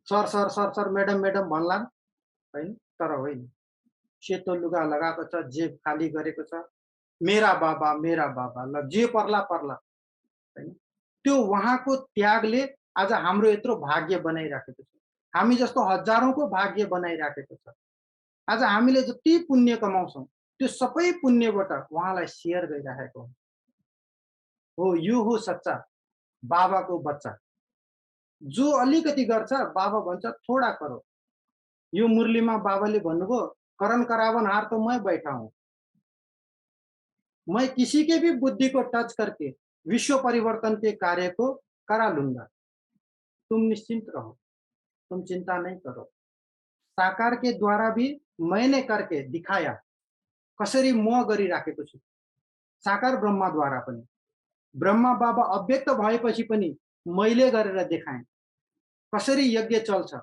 sir sir sir sir madam madam भन्लान्, होइन? तर होइन। सेतो लुगा लगाएको छ, जेब खाली गरेको छ, मेरा बाबा ल जे पर्ला पर्ला, होइन? त्यो उहाँको त्यागले आज हाम्रो यत्रो भाग्य बनाइराखेको छ। हामी जस्तो हजारौँको भाग्य बनाइराखेको छ। आज हामीले जति पुण्य कमाउँछौँ, त्यो सबै पुण्यबाट उहाँलाई सेयर गरिराखेको हो। यो हो सच्चा बाबाको बच्चा। जो अलिकति गर्छ, बाबा भन्छ थोडा करो। यो मुरलीमा बाबाले भन्नुभयो, करण करावन हार तो मैं बैठा हूँ। मैं किसी के भी बुद्धि को टच करके विश्व परिवर्तन के कार्य को करा लूंगा। तुम निश्चिंत रहो, तुम चिंता नहीं करो। साकार के द्वारा भी मैंने करके दिखाया। कसरी म गरिराखेको छु। साकार ब्रह्माद्वारा पनि। ब्रह्मा बाबा अव्यक्त भएपछि पनि मैले गरेर देखाएँ। कसरी यज्ञ चल्छ।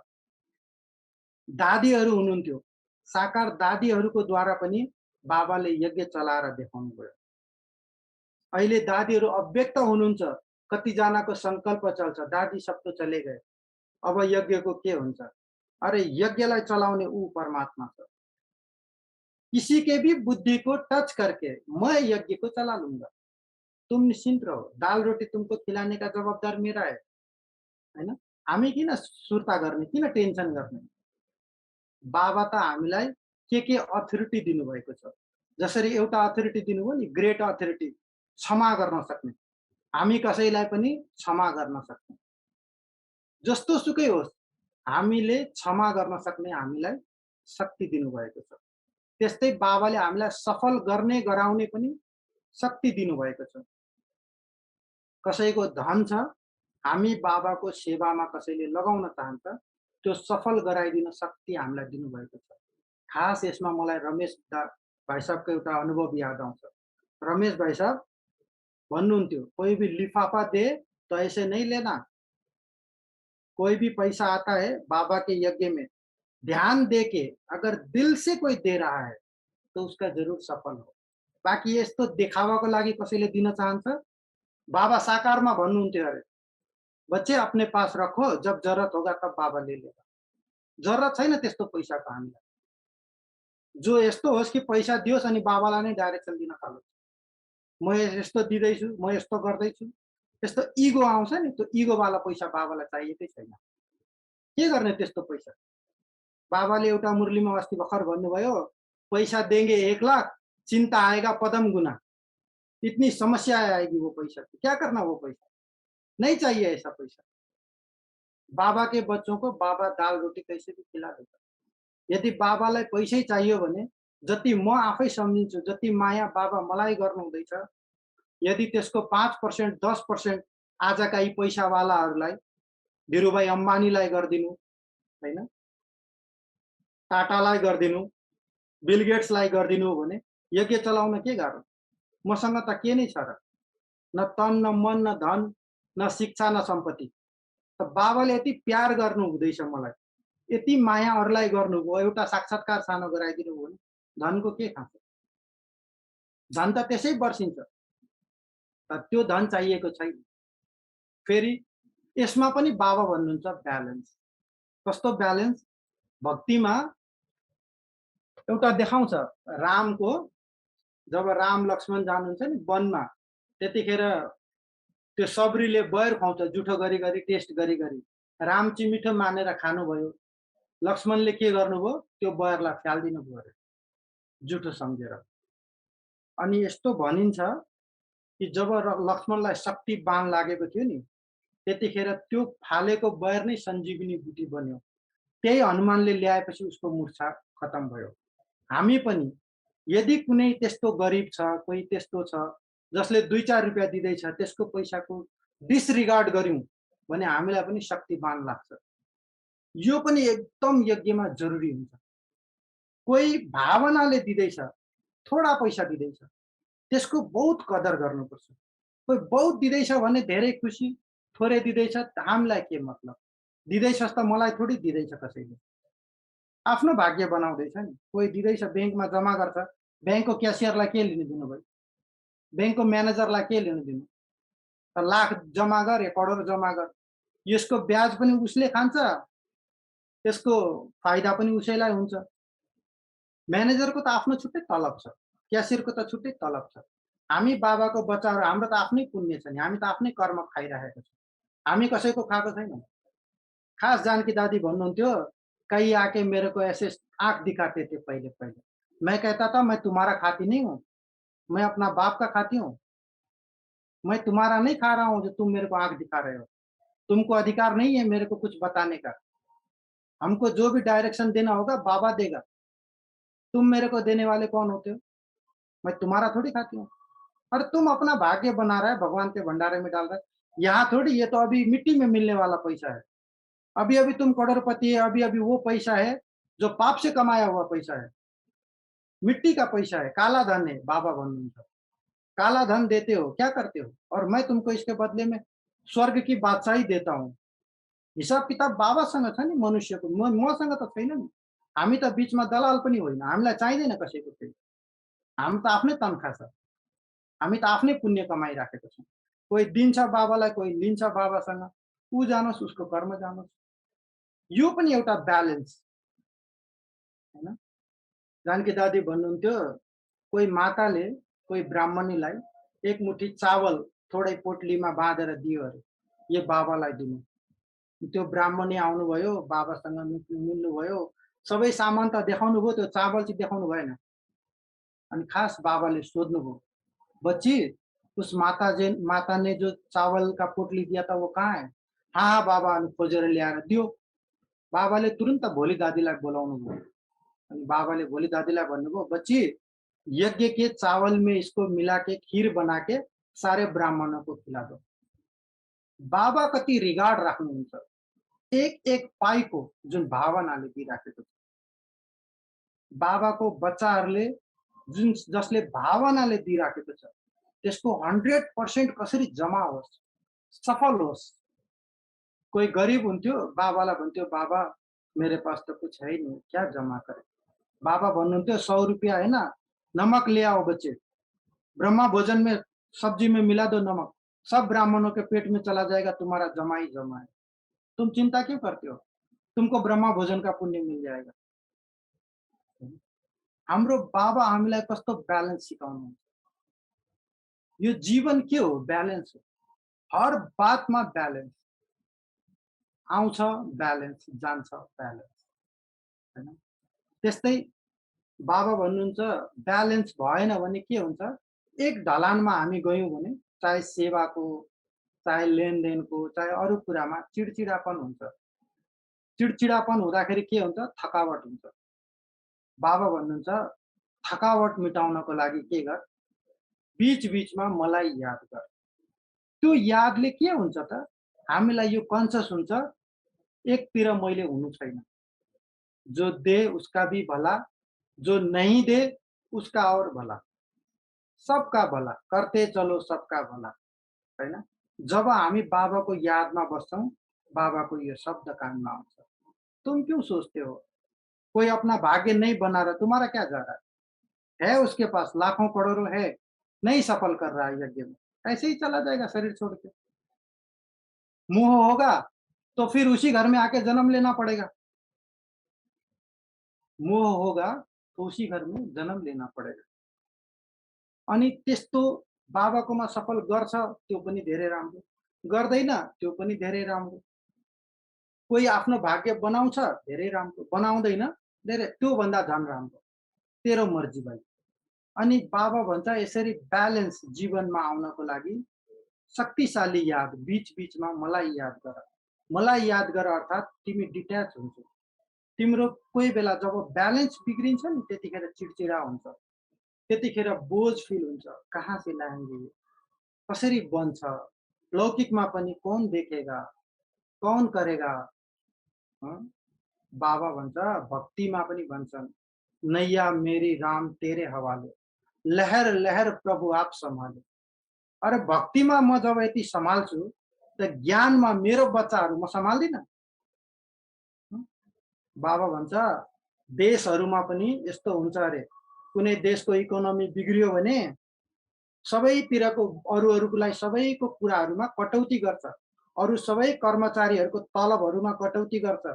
दादीहरू हुनुहुन्थ्यो। साकार दादीहरूको द्वारा पनि बाबाले यज्ञ चलाएर देखाउनु भयो। अहिले दादीहरू अव्यक्त हुनुहुन्छ। कतिजनाको सङ्कल्प चल्छ, दादी सब तो चले गए, अब यज्ञको के हुन्छ? अरे यज्ञलाई चलाउने ऊ परमात्मा छ। किसी के भी बुद्धि को टच करके मैं यज्ञ को चला लूंगा। तुम निश्चिंत रहो, दाल रोटी तुमको खिलाने का जवाबदार मेरा है, होइन? हामी किन सुर्ता गर्ने, किन टेन्सन गर्ने? बाबा त हामीलाई के अथोरिटी दिनुभएको छ। जसरी एउटा अथोरिटी दिनुभयो नि, ग्रेट अथोरिटी, क्षमा गर्न सक्ने। हामी कसैलाई पनि क्षमा गर्न सक्ने। जस्तो सुकै होस्, हामीले क्षमा गर्न सक्ने हामीलाई शक्ति दिनुभएको छ। त्यस्तै बाबाले हामीलाई सफल गर्ने गराउने पनि शक्ति दिनुभएको छ। कसैको धन छ, हामी बाबाको सेवामा कसैले लगाउन चाहन्छ, त्यो सफल गराइदिन शक्ति हामीलाई दिनुभएको छ। खास यसमा मलाई रमेश भाइ साहबको एउटा अनुभव याद आउँछ। रमेश भाइ साहब भन्नुहुन्थ्यो, कोई भी लिफाफा दे तो ऐसे नहीं लेना। कोई भी पैसा आता है बाबा के यज्ञ में, ध्यान दे के अगर दिल से कोई दे रहा है, तो उसका जरुर सफल हो। बाँकी यस्तो देखावाको लागि कसैले दिन चाहन्छ, बाबा साकारमा भन्नुहुन्थ्यो अरे, बच्चे अपने पास रखो, जब जरुरत होगा तब बाबा ले लेगा। जरुरत छैन त्यस्तो पैसाको हामीलाई। जो यस्तो होस् कि पैसा दियोस् अनि बाबालाई नै डाइरेक्सन दिन थालोस्। म यस्तो दिँदैछु, म यस्तो गर्दैछु। त्यस्तो इगो आउँछ नि, त्यो इगोवाला पैसा बाबालाई चाहिएकै छैन। के गर्ने त्यस्तो पैसा? बाबाले एउटा मुरलीमा अस्ति भर्खर भन्नुभयो, पैसा देंगे 1 लाख, चिंता आएगा पदम गुना। इतनी समस्या आएगी वो पैसा की, क्या करना वो पैसा? नहीं चाहिए ऐसा पैसा। बाबा के बच्चों को बाबा दाल रोटी कैसे भी खिला देता। यदि बाबालाई पैसै चाहियो भने जति म आफै सम्झिन्छु, जति माया बाबा मलाई गर्नुहुँदैछ, यदि त्यसको 5% 10% आजका यी पैसावालाहरूलाई धीरुभाई अम्बानीलाई गरिदिनु, होइन, टाटालाई गरिदिनु, बिल गेट्सलाई गरिदिनु भने यज्ञ चलाउन के गाह्रो? मसँग त के नै छ र? न तन, न मन, न धन, न शिक्षा, न सम्पत्ति। त बाबाले यति प्यार गर्नु हुँदैछ मलाई, यति माया अरूलाई गर्नुभयो, एउटा साक्षात्कार सानो गराइदिनु भयो भने धनको के खाँचो? धन त त्यसै वर्षिन्छ, तर त्यो धन चाहिएको छैन। फेरि यसमा पनि बाबा भन्नुहुन्छ ब्यालेन्स। कस्तो ब्यालेन्स? भक्तिमा एउटा देखाउँछ रामको, जब राम लक्ष्मण जानुहुन्छ नि वनमा, त्यतिखेर त्यो सबरीले बयर खुवाउँछ जुठो गरी गरी, टेस्ट गरी गरी। राम चाहिँ मिठो मानेर खानुभयो, लक्ष्मणले के गर्नुभयो? त्यो बयरलाई फ्यालिदिनु भयो अरे, जुठो सम्झेर। अनि यस्तो भनिन्छ कि जब लक्ष्मणलाई शक्ति बाण लागेको थियो नि, त्यतिखेर त्यो फालेको बयर नै सञ्जीवनी बुटी बन्यो। त्यही हनुमानले ल्याएपछि उसको मूर्छा खतम भयो। हामी पनि यदि कुनै त्यस्तो गरिब छ, कोही त्यस्तो छ जसले 2-4 रुपियाँ दिँदैछ, त्यसको पैसाको डिसरिगार्ड गर्यौँ भने हामीलाई पनि शक्तिवान लाग्छ। यो पनि एकदम यज्ञमा जरुरी हुन्छ। कोही भावनाले दिँदैछ, थोडा पैसा दिँदैछ, त्यसको बहुत कदर गर्नुपर्छ। कोही बहुत दिँदैछ भने धेरै खुसी, थोरै दिँदैछ हामीलाई के मतलब? दिँदैछस् त मलाई थोडी दिँदैछ कसैले। आफ्नो भाग्य बनाउँदैछ नि। कोही दिँदैछ ब्याङ्कमा जम्मा गर्छ, ब्याङ्कको क्यासियरलाई के लिनु दिनु भयो? ब्याङ्कको म्यानेजरलाई के लिनु दिनु? त लाख जम्मा गर, करोड जम्मा गर, यसको ब्याज पनि उसले खान्छ, त्यसको फाइदा पनि उसैलाई हुन्छ। म्यानेजरको त आफ्नो छुट्टै तलब छ, क्यासियरको त छुट्टै तलब छ। हामी बाबाको बच्चाहरू, हाम्रो त आफ्नै पुण्य छ नि, हामी त आफ्नै कर्म खाइरहेको छौँ, हामी कसैको खाएको छैनौँ। खास जानकी दादी भन्नुहुन्थ्यो, कहीं आके मेरे को ऐसे आँख दिखाते थे पहले पहले, मैं कहता था मैं तुम्हारा खाती नहीं हूँ, मैं अपना बाप का खाती हूँ, मैं तुम्हारा नहीं खा रहा हूँ जो तुम मेरे को आँख दिखा रहे हो, तुमको अधिकार नहीं है मेरे को कुछ बताने का, हमको जो भी डायरेक्शन देना होगा बाबा देगा, तुम मेरे को देने वाले कौन होते हो? मैं तुम्हारा थोड़ी खाती हूँ। अरे तुम अपना भाग्य बना रहा है, भगवान के भंडारे में डाल रहा है, यहाँ थोड़ी, ये तो अभी मिट्टी में मिलने वाला पैसा है। अभी अभी तुम करोड़पति है, अभी अभी वो पैसा है जो पाप से कमाया हुआ पैसा है, मिट्टी का पैसा है, काला धन है। बाबा भन्नुहुन्छ काला धन देते हो, क्या करते हो? और मैं तुमको इसके बदले में स्वर्ग की बादशाही देता हूँ। हिसाब किताब बाबासँग छ नि मनुष्यको, मसँग त छैन नि। हामी त बीचमा दलाल पनि होइन, हामीलाई चाहिँदैन कसैको केही। हामी त आफ्नै तनखा छ, हामी त आफ्नै पुण्य कमाइराखेको छौँ। कोही दिन्छ बाबालाई, कोही लिन्छ बाबासँग, ऊ जानोस्, उसको कर्म जानोस्। यो पनि एउटा ब्यालेन्स, हैन? जानकी दादी भन्नुहुन्थ्यो, कोही माताले कोही ब्राह्मणीलाई एक मुठी चावल थोरै पोटलीमा बाँधेर दियो अरे, यो बाबालाई दिनु। त्यो ब्राह्मणी आउनुभयो, बाबासँग मिल्नुभयो, सबै सामान त देखाउनु भयो, त्यो चावल चाहिँ देखाउनु भएन। अनि खास बाबाले सोध्नुभयो, बच्ची उस माता ने जो चावल का पोटली दिया था वो कहाँ है? हाँ हाँ बाबा, अनि खोजेर ल्याएर दियो। बाबाले तुरन्त भोलि दादीलाई बोलाउनु भयो। अनि बाबाले भोलि दादीलाई भन्नुभयो, बच्ची यज्ञ के चावल में इसको मिला के खीर बना के सारे ब्राह्मणों को खिला दो। बाबा कति रिगार्ड राख्नुहुन्छ एक एक पाइको, जुन भावनाले दिइराखेको छ। बाबाको बच्चाहरूले जुन जसले भावनाले दिइराखेको छ, त्यसको 100% कसरी जमा होस्, सफल होस्। कोही गरिब हुन्थ्यो, बाबालाई भन्थ्यो, बाबा मेरे पास तो कुछ है नहीं, क्या जमा करे? बाबा भन्नुहुन्थ्यो, 100 रुपया है ना, नमक ले आओ बच्चे, ब्रह्मा भोजन में सब्जी में मिला दो नमक, सब ब्राह्मणों के पेट में चला जाएगा, तुम्हारा जमा ही जमा है। तुम चिंता क्यों करते हो? तुमको ब्रह्मा भोजन का पुण्य मिल जाएगा। हाम्रो बाबा हामीलाई कस्तो ब्यालेन्स सिकाउनुहुन्छ। यो जीवन के हो? ब्यालेन्स हो। हर बातमा ब्यालेन्स आउँछ, ब्यालेन्स जान्छ, ब्यालेन्स, हैन? त्यस्तै बाबा भन्नुहुन्छ, ब्यालेन्स भएन भने के हुन्छ? एक ढलानमा हामी गयौँ भने, चाहे सेवाको, चाहे लेनदेनको, चाहे अरू कुरामा चिडचिडापन हुन्छ। चिडचिडापन हुँदाखेरि के हुन्छ? थकावट हुन्छ। बाबा भन्नुहुन्छ, थकावट मेटाउनको लागि के गर? बीच-बीचमा मलाई याद गर। त्यो यादले के हुन्छ त, हामीलाई यो कन्सियस हुन्छ, एकतिर मैले हुनु छैन। जो दे उसका भी भला, जो नहीं दे उसका और भला। सबका भला, करते चलो सबका भला, हैन? जब हामी बाबाको यादमा बस्छौँ, बाबाको यो शब्द कानमा आउँछ। तुम क्यों सोचते हो? कोई अपना भाग्य नहीं बना रहा, तुम्हारा क्या जा रहा है? उसके पास लाखों करोड़ों है, नहीं सफल कर रहा है यज्ञ में, ऐसे ही चला जाएगा शरीर छोड़ के। मोह होगा, तो फिर उसी घर में आके जन्म लेना पड़ेगा। मोह होगा, तो उसी घर में जन्म लेना पड़ेगा। अनि त्यस्तो बाबाकोमा सफल गर्छ, त्यो पनि धेरै राम्रो। गर्दैन, त्यो पनि धेरै राम्रो। कोही आफ्नो भाग्य बनाउँछ, धेरै राम्रो। बनाउँदैन, धेरै त्योभन्दा झन् राम्रो। तेरो मर्जी भाइ। अनि बाबा भन्छ यसरी ब्यालेन्स जीवनमा आउनको लागि शक्तिशाली याद बीच-बीचमा मलाई याद गर। मलाई याद गर अर्थात् तिमी डिट्याच हुन्छौ। तिम्रो कोही बेला जब ब्यालेन्स बिग्रिन्छ नि त्यतिखेर चिडचिडा हुन्छ। त्यतिखेर बोझ फिल हुन्छ। कहाँ से लाएंगे ये? कसरी बन्छ? लौकिकमा पनि कौन देखेगा? कौन करेगा? हँ? बाबा भन्छ भक्तिमा पनि भन्छन्, नैया मेरी राम तेरे हवाले, लहर लहर प्रभु आप सम्हाले। अरे भक्तिमा म जब यति सम्हाल्छु, त ज्ञानमा मेरो बच्चाहरू म सम्हाल्दिनँ? बाबा भन्छ देशहरूमा पनि यस्तो हुन्छ अरे, कुनै देशको इकोनोमी बिग्रियो भने सबैतिरको अरूलाई सबैको कुराहरूमा कटौती गर्छ। अरू सबै कर्मचारीहरूको तलबहरूमा कटौती गर्छ।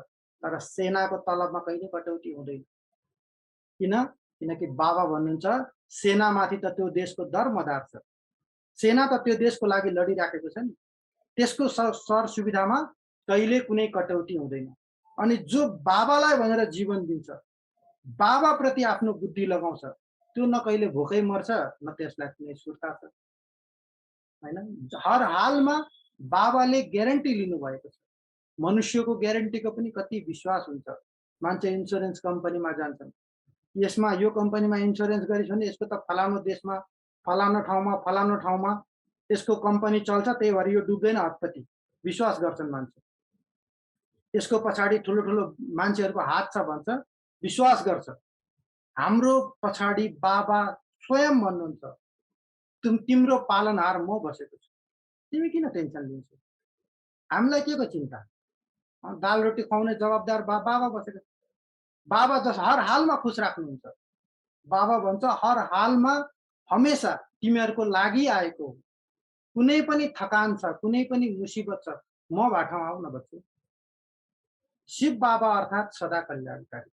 तर सेनाको तलबमा कहिल्यै कटौती हुँदैन। किन? किनकि बाबा भन्नुहुन्छ सेनामाथि त त्यो देशको दरमदार छ। सेना त त्यो देशको लागि लडिराखेको छ नि। त्यसको सर सुविधामा कहिले कुनै कटौती हुँदैन। अनि जो बाबालाई भनेर जीवन दिन्छ, बाबाप्रति आफ्नो बुद्धि लगाउँछ, त्यो न कहिले भोकै मर्छ, न त्यसलाई कुनै सुर्ता छ। होइन? हर हालमा बाबाले ग्यारेन्टी लिनुभएको छ। मनुष्यको ग्यारेन्टीको पनि कति विश्वास हुन्छ। मान्छे इन्स्योरेन्स कम्पनीमा जान्छन्। यसमा यो कम्पनीमा इन्स्योरेन्स गरिस् भने यसको त फलानो देशमा, फलानो ठाउँमा यसको कम्पनी चल्छ, त्यही भएर यो डुब्दैन हतपति। विश्वास गर्छन् मान्छे। यसको पछाडि ठुलो-ठुलो मान्छेहरूको हात छ भन्छ, विश्वास गर्छ। हाम्रो पछाडि बाबा स्वयं भन्नुहुन्छ, तिम्रो पालनहार म बसेको छु। तिमी किन टेन्सन लिन्छौ? हामीलाई के को चिन्ता? दाल रोटी खुवाउने जवाबदार बाबा बसेको छ। बाबा जस हर हालमा खुश राख्नुहुन्छ। बाबा भन्छ हर हालमा हमेसा तिमीहरूको लागि आएको हो। कुनै पनि थकान छ, कुनै पनि मुसिबत छ, म भाटामा आऊ न बच्चु। शिव बाबा अर्थात् सदा कल्याणकारी।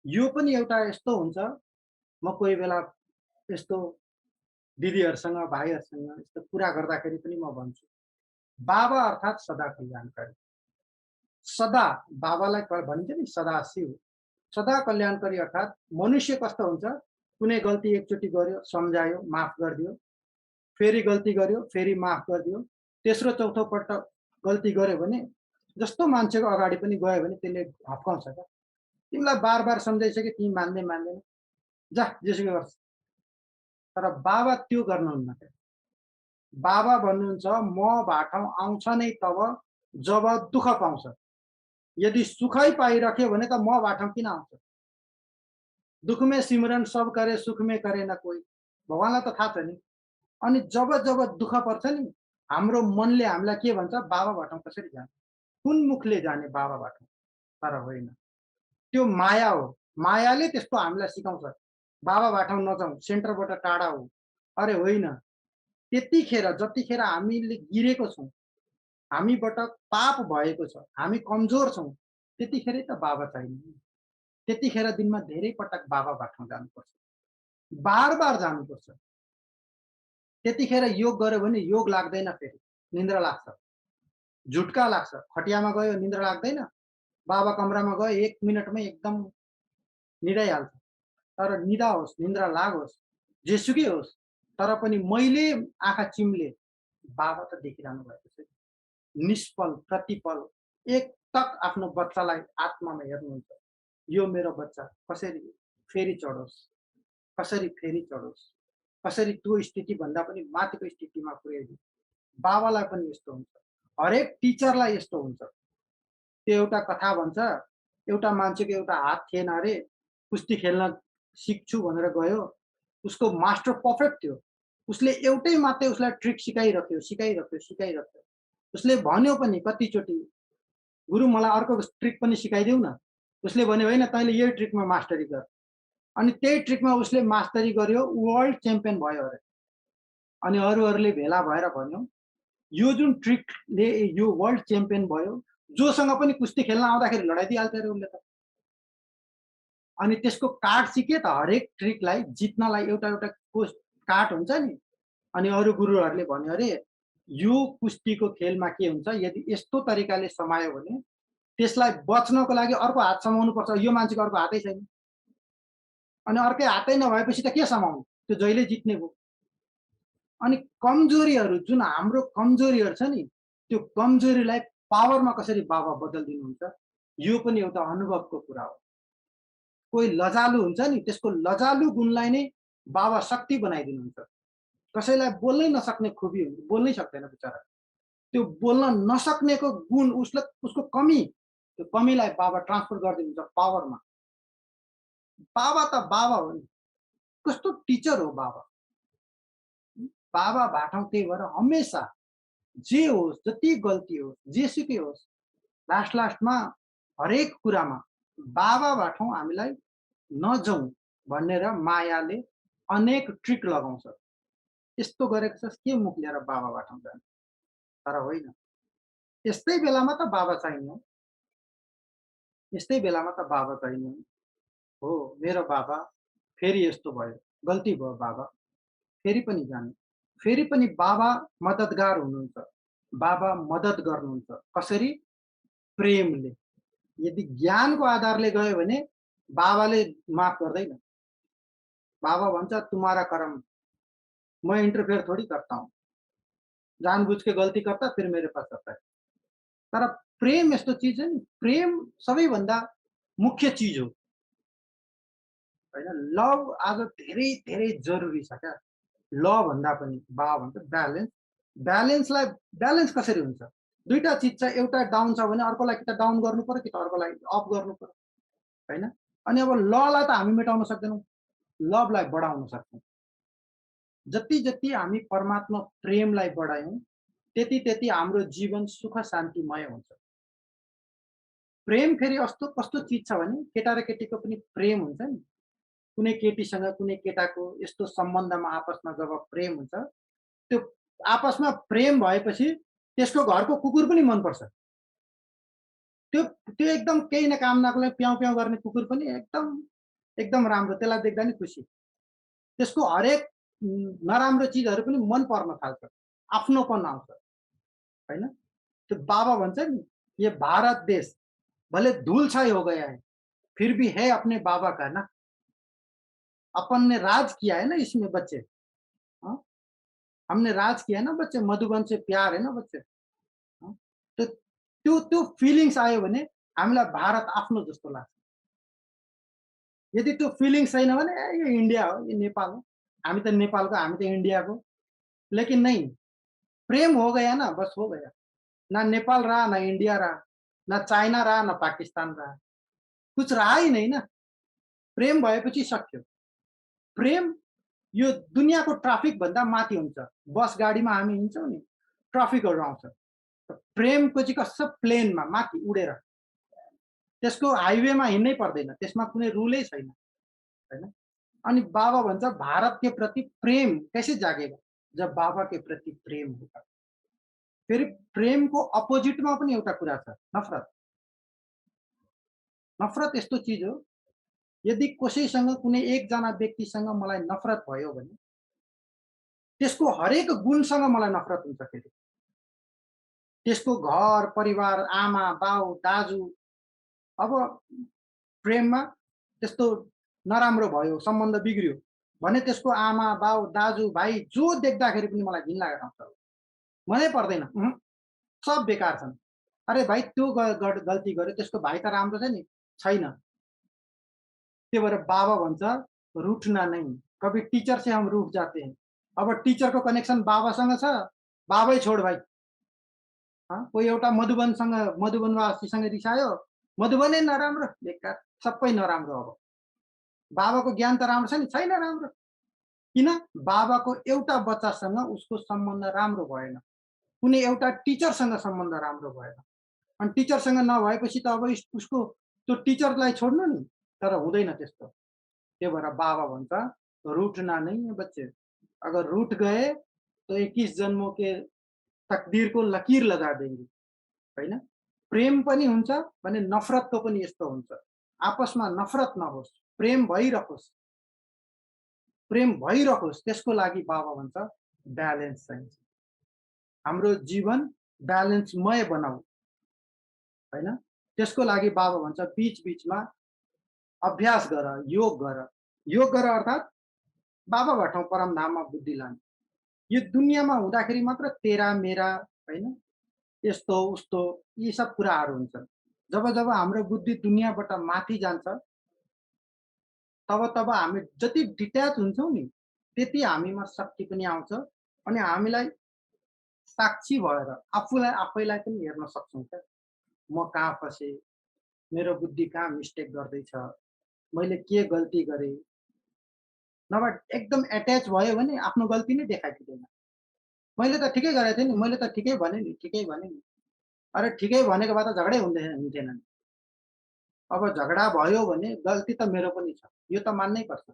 यो पनि एउटा यस्तो हुन्छ, म कोही बेला यस्तो दिदीहरूसँग, भाइहरूसँग यस्तो कुरा गर्दाखेरि पनि म भन्छु, बाबा अर्थात् सदा कल्याणकारी। सदा बाबालाई भनिन्छ नि सदाशिव। सदा कल्याणकारी अर्थात् मनुष्य कस्तो हुन्छ, कुनै गल्ती एकचोटि गर्यो, सम्झायो, माफ गरिदियो, फेरि गल्ती गर्यो, फेरि माफ गरिदियो, तेस्रो चौथो पल्ट गल्ती गर्यो भने जस्तो मान्छेको अगाडि पनि गयो भने त्यसले हप्काउँछ क्या। तिमीलाई बार बार सम्झाइसक्यो, तिमी मान्दैन, जा जेसुकै गर्छ। तर बाबा त्यो गर्नुहुन्न क्या। बाबा भन्नुहुन्छ म भाटाउ आउँछ नै तब जब दुःख पाउँछ। यदि सुखै पाइरख्यो भने त म भाटाउ किन आउँछ? दुःख में सिमरन सब करे, सुख में करे न कोई। भगवान्लाई त थाहा छ नि। अनि जब जब दुःख पर्छ नि, हाम्रो मनले हामीलाई के भन्छ, बाबा भाटाउ कसरी जाने? कुन मुखले जाने बाबा भाटाउ? तर होइन। त्यो माया हो। मायाले त्यस्तो हामीलाई सिकाउँछ। बाबा भाटाउ नजाउँ, सेन्टरबाट टाढा हो। अरे होइन। त्यतिखेर जतिखेर हामीले गिरेको छौँ, हामीबाट पाप भएको छ, हामी कमजोर छौँ, त्यतिखेरै त बाबा चाहिने। त्यतिखेर दिनमा धेरै पटक बाबा भाटाउँ जानुपर्छ। बार-बार जानुपर्छ। त्यतिखेर योग गर्यो भने योग लाग्दैन फेरि, निन्द्रा लाग्छ। झुट्का लाग्छ। खटियामा गयो निन्द्रा लाग्दैन। बाबा कमरामा गयो 1 मिनटमै एकदम निदाइहाल्छ। तर निदाओस्, निन्द्रा लागोस्, जेसुकै होस्, तर पनि मैले आँखा चिम्ले बाबा त देखिरहनु भएको छ। निष्पल प्रतिपल एकटक आफ्नो बच्चालाई आत्मामा हेर्नुहुन्छ। यो मेरो बच्चा कसरी फेरि चढोस्, कसरी फेरि चढोस्। कसरी त्यो स्थितिभन्दा पनि माथिको स्थितिमा पुर्याइदियो। बाबालाई पनि यस्तो हुन्छ। हरेक टिचरलाई यस्तो हुन्छ। त्यो एउटा कथा भन्छ, एउटा मान्छेको एउटा हात थिएन अरे, कुस्ती खेल्न सिक्छु भनेर गयो। उसको मास्टर पर्फेक्ट थियो। उसले एउटै मात्रै उसलाई ट्रिक सिकाइरख्यो, सिकाइरख्यो, सिकाइरख्यो। उसले भन्यो पनि कतिचोटि, "गुरु मलाई अर्को ट्रिक पनि सिकाइदेऊ न।" उसले भन्यो, "होइन, तैँले यही ट्रिकमा मास्टरी गर।" अनि त्यही ट्रिकमा उसले मास्टरी गर्यो, वर्ल्ड च्याम्पियन भयो अरे। अनि अरूहरूले भेला भएर भन्यो, "यो जुन ट्रिकले यो वर्ल्ड च्याम्पियन भयो, जोसँग पनि कुस्ती खेल्न आउँदाखेरि लडाइदिइहाल्थ्यो अरे उसले त।" अनि त्यसको कार्ड सिके त हरेक ट्रिकलाई जित्नलाई एउटा-एउटा कार्ड हुन्छ नि। अनि अरू गुरुहरूले भन्यो अरे, "यो कुस्तीको खेलमा के हुन्छ, यदि यस्तो तरिकाले समायो भने त्यसलाई बच्नको लागि अर्को हात समाउनुपर्छ। यो मान्छेको अर्को हातै छैन। अनि अर्कै हातै नभएपछि त के समाउनु? त्यो जहिले जित्ने भयो।" अनि कमजोरीहरू जुन हाम्रो कमजोरीहरू छ नि, त्यो कमजोरीलाई पावरमा कसरी बाबा बदलिदिनुहुन्छ, यो पनि एउटा अनुभवको कुरा हो। कोही लजालु हुन्छ नि, त्यसको लजालु गुणलाई नै बाबा शक्ति बनाइदिनुहुन्छ। कसैलाई बोल्नै नसक्ने खुबी हुन्छ, बोल्नै सक्दैन बिचरा। त्यो बोल्न नसक्नेको गुण उसको कमी, त्यो कमीलाई बाबा ट्रान्सफर गरिदिनुहुन्छ पावरमा। बाबा त बाबा हो नि, कस्तो टिचर हो बाबा। बाबा भाटौँ त्यही भएर हमेसा जे होस्, जति गल्ती होस्, जेसुकै होस्, लास्टमा हरेक कुरामा बाबा भाटौँ हामीलाई नजाउँ भनेर मायाले अनेक ट्रिक लगाउँछ। यस्तो गरेको छस् के मुख लिएर बाबा भाटौँ जाने? तर होइन, यस्तै बेलामा त बाबा चाहिने हो। यस्तै बेलामा त बाबा चाहिने हो। हो, मेरो बाबा फेरि यस्तो भयो, गल्ती भयो बाबा, फेरि पनि जाने। फेरि पनि बाबा मद्दतगार हुनुहुन्छ। बाबा मद्दत गर्नुहुन्छ। कसरी? प्रेमले। यदि ज्ञानको आधारले गयो भने बाबाले माफ गर्दैन। बाबा भन्छ, "तुम्हारा कर्म, मैं इंटरफेयर थोड़ी करता हूँ। जानबूझ के गल्ती करता फिर मेरे पास आता है।" तर प्रेम यस्तो चिज हो नि, प्रेम सबैभन्दा मुख्य चिज हो। होइन, लभ आज धेरै धेरै जरुरी छ क्या। ल भन्दा पनि बा भन्छ ब्यालेन्स। ब्यालेन्सलाई ब्यालेन्स कसरी हुन्छ? दुईटा चिज छ, एउटा डाउन छ भने अर्कोलाई कि त डाउन गर्नु पर्यो कि त अर्कोलाई अप गर्नु पर्यो, होइन? अनि अब ललाई त हामी मेटाउन सक्दैनौँ, लभलाई बढाउन सक्छौँ। जति जति हामी परमात्मा प्रेमलाई बढायौँ, त्यति त्यति हाम्रो जीवन सुख शान्तिमय हुन्छ। प्रेम फेरि कस्तो कस्तो चिज छ भने केटा र केटीको पनि प्रेम हुन्छ नि। कुनै केटीसँग कुनै केटाको यस्तो सम्बन्धमा आपसमा जब प्रेम हुन्छ, त्यो आपसमा प्रेम भएपछि त्यसको घरको कुकुर पनि मनपर्छ। त्यो त्यो एकदम केही न काम नकोलाई प्याउ प्याउ गर्ने कुकुर पनि एकदम एकदम राम्रो, त्यसलाई देख्दा नि खुसी। त्यसको हरेक नराम्रो चिजहरू पनि मन पर्न थाल्छ। आफ्नोपन आउँछ, होइन? त्यो बाबा भन्छ नि, "ये भारत देश भले धूल-छाई हो गया है, फिर भी है अपने बाबा का ना। अपन ने राज किया है ना इसमें बच्चे, हाँ? हमने राज किया है ना बच्चे, मधुबन से प्यार है ना बच्चे।" हाँ? तो त्यो त्यो फिलिङ्स आयो भने हामीलाई भारत आफ्नो जस्तो लाग्छ। यदि त्यो फिलिङ्स छैन भने यो इन्डिया हो, यो नेपाल हो। हामी त नेपालको, हामी त इंडिया को। लेकिन नहीं, प्रेम हो गया ना, बस हो गया। ना नेपाल रहा, ना इंडिया रहा, ना चाइना रहा, ना पाकिस्तान रहा। कुछ रहा ही नहीं ना। प्रेम भएपछि सक्यो। प्रेम यो दुनियाँको ट्राफिक भन्दा माथि हुन्छ। बस गाडीमा हामी हिँड्छौँ नि, ट्राफिकहरू आउँछ। प्रेमको चाहिँ कस्तो प्लेनमा माथि उडेर। त्यसको हाइवेमा हिँड्नै पर्दैन, त्यसमा कुनै रुलै छैन, होइन? अनि बाबा भन्छ, "भारत के प्रति प्रेम कैसे जागेगा? जब बाबा के प्रति प्रेम होगा।" फेरि प्रेमको अपोजिटमा पनि एउटा कुरा छ, नफरत। नफरत यस्तो चिज हो, यदि कसैसँग कुनै एकजना व्यक्तिसँग मलाई नफरत भयो भने त्यसको हरेक गुणसँग मलाई नफरत हुन्छ फेरि। त्यसको घर, परिवार, आमा, बाउ, दाजु, अब प्रेममा त्यस्तो नराम्रो भयो, सम्बन्ध बिग्रियो भने त्यसको आमा, बाउ, दाजु, भाइ जो देख्दाखेरि पनि मलाई घिन लागेर आउँछ। मनै पर्दैन, सब बेकार छन्। अरे भाइ, त्यो गल्ती गर्यो, त्यसको भाइ त राम्रो छ नि, छैन। त्यही भएर बाबा भन्छ, "रूठना नहीं, कभी टीचर से हम रूठ जाते हैं। अब टीचर को कनेक्शन बाबासँग छ, बाबै छोड भाइ। कोही एउटा मधुवनवासीसँग रिसायो, मधुबनै नराम्रो, बेकार, सबै नराम्रो अब। बाबाको ज्ञान त राम्रो छ नि, छैन राम्रो। किन? बाबाको एउटा बच्चासँग उसको सम्बन्ध राम्रो भएन। कुनै एउटा टिचरसँग सम्बन्ध राम्रो भएन। अनि टिचरसँग नभएपछि त अब उसको त्यो टिचरलाई छोड्नु नि, तर हुँदैन त्यस्तो। त्यो भएर बाबा भन्छ, रूठना नहीं है बच्चे, अगर रूठ गए तो 21 जन्मों के तकदीर को लकीर लगा देंगे। होइन? प्रेम पनि हुन्छ भने नफरतको पनि यस्तो हुन्छ। आपसमा नफरत नहोस्, प्रेम भइरहोस्। प्रेम भइरहोस्, त्यसको लागि बाबा भन्छ ब्यालेन्स चाहिन्छ। हाम्रो जीवन ब्यालेन्समय बनाऊ, होइन? त्यसको लागि बाबा भन्छ बीच-बीचमा अभ्यास गर, योग गर। योग गर अर्थात् बाबाबाट परमधाममा बुद्धि लाने। यो दुनियाँमा हुँदाखेरि मात्र तेरा मेरा, होइन, यस्तो उस्तो यी सब कुराहरू हुन्छन्। जब जब हाम्रो बुद्धि दुनियाँबाट माथि जान्छ, तब तब हामी जति डिट्याच हुन्छौँ नि, त्यति हामीमा शक्ति पनि आउँछ अनि हामीलाई साक्षी भएर आफूलाई आफैलाई पनि हेर्न सक्छौँ क्या। म कहाँ फसेँ, मेरो बुद्धि कहाँ मिस्टेक गर्दैछ, मैले के गल्ती गरेँ। नभए एकदम एट्याच भयो भने आफ्नो गल्ती नै देखाइदिँदैन। मैले त ठिकै गरेको थिएँ नि, मैले त ठिकै भनेँ नि, ठिकै भनेँ नि। अरे ठिकै भनेको भए त झगडै हुन्थेन नि। अब झगडा भयो भने गल्ती त मेरो पनि छ, यो त मान्नै पर्छ।